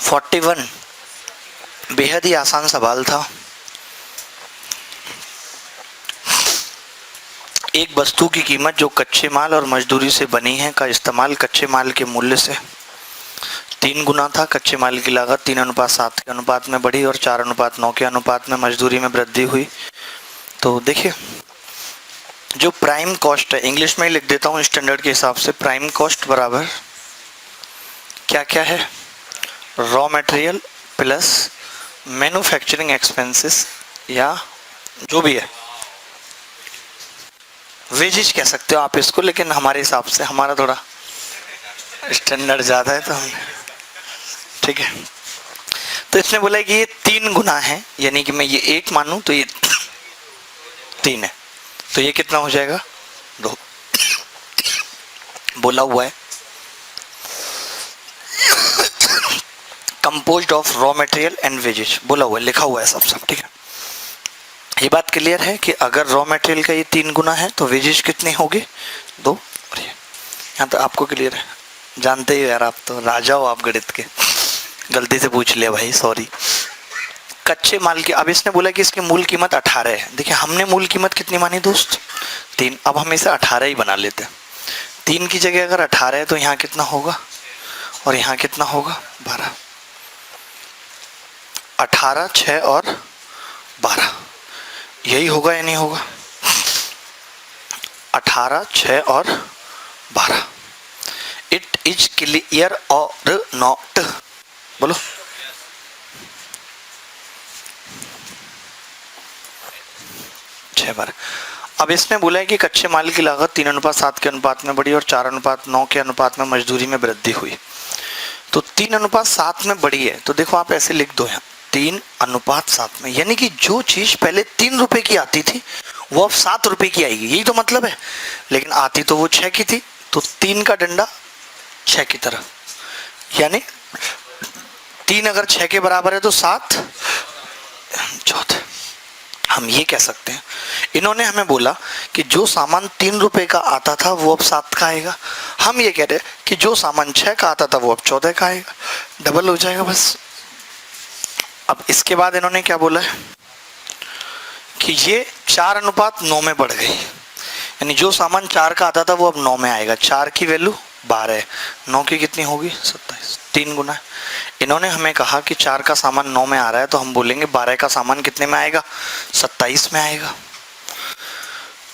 Speaker 1: 41। बेहद ही आसान सवाल था। एक वस्तु की कीमत जो कच्चे माल और मजदूरी से बनी है का इस्तेमाल कच्चे माल के मूल्य से 3 गुना था। कच्चे माल की लागत 3:7 के अनुपात में बढ़ी और 4:9 के अनुपात में मजदूरी में वृद्धि हुई। तो देखिए, जो प्राइम कॉस्ट है, इंग्लिश में ही लिख देता हूँ स्टैंडर्ड के हिसाब से, प्राइम कॉस्ट बराबर क्या क्या है? Raw material plus manufacturing expenses, या जो भी है वेजेज कह सकते हो आप इसको, लेकिन हमारे हिसाब से, हमारा थोड़ा स्टैंडर्ड ज़्यादा है तो हम, ठीक है। तो इसने बोला कि ये 3 गुना है, यानी कि मैं ये 1 मानूं तो ये 3 है, तो ये कितना हो जाएगा? 2 बोला हुआ है। Composed of raw material and wages बोला हुआ है, लिखा हुआ है सब, ठीक है। ये बात क्लियर है कि अगर रॉ मटेरियल का ये 3 गुना है तो वेजेज कितने होंगे? 2। और ये यहाँ तो आपको क्लियर है, जानते ही यार, आप तो राजा हो आप गणित के। गलती से पूछ लिया भाई, सॉरी। कच्चे माल की, अब इसने बोला कि इसकी मूल कीमत 18 है। देखिए, हमने मूल कीमत कितनी मानी दोस्त? 3। अब हम इसे 18 ही बना लेते हैं। 3 की जगह अगर 18 है तो यहाँ कितना होगा और यहाँ कितना होगा? 12। 18, 6 और 12, यही होगा या नहीं होगा? 18, 6 और 12। इट इज क्लियर और नॉट? बोलो। अब इसने बोला है कि कच्चे माल की लागत 3:7 के अनुपात में बढ़ी और 4:9 के अनुपात में मजदूरी में वृद्धि हुई। तो 3:7 में बढ़ी है, तो देखो आप ऐसे लिख दो यहाँ 3:7 में, यानी कि जो चीज पहले 3 रुपए की आती थी वो अब 7 रुपए की आएगी, यही तो मतलब है। लेकिन आती तो वो 6 की थी, तो 3 का डंडा 6 की तरफ, यानी 3 अगर 6 के बराबर है तो 7 चौथे। हम ये कह सकते हैं, इन्होंने हमें बोला कि जो सामान 3 रुपए का आता था वो अब 7 का आएगा। हम ये कह रहे हैं कि जो सामान 6 का आता था वो अब 14 का आएगा, डबल हो जाएगा बस। अब इसके बाद इन्होंने क्या बोला है कि ये 4:9 में बढ़ गई, यानी जो सामान 4 का आता था वो अब 9 में आएगा। 4 की वैल्यू 12 है, 9 की कितनी होगी? 27, 3 गुना। इन्होंने हमें कहा कि 4 का सामान 9 में आ रहा है, तो हम बोलेंगे 12 का सामान कितने में आएगा? 27 में आएगा।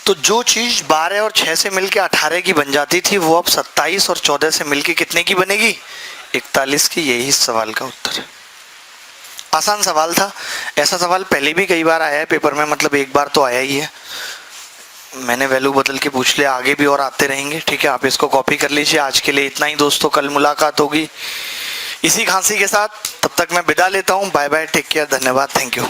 Speaker 1: तो जो चीज 12 और 6 से मिलके 18 की बन जाती थी वो अब 27 और 14 से मिलके कितने की बनेगी? 41 की। यही इस सवाल का उत्तर है। आसान सवाल था। ऐसा सवाल पहले भी कई बार आया है पेपर में, मतलब एक बार तो आया ही है। मैंने वैल्यू बदल के पूछ लिया, आगे भी और आते रहेंगे, ठीक है। आप इसको कॉपी कर लीजिए। आज के लिए इतना ही दोस्तों, कल मुलाकात होगी इसी खांसी के साथ। तब तक मैं विदा लेता हूँ। बाय बाय, टेक केयर, धन्यवाद, थैंक यू।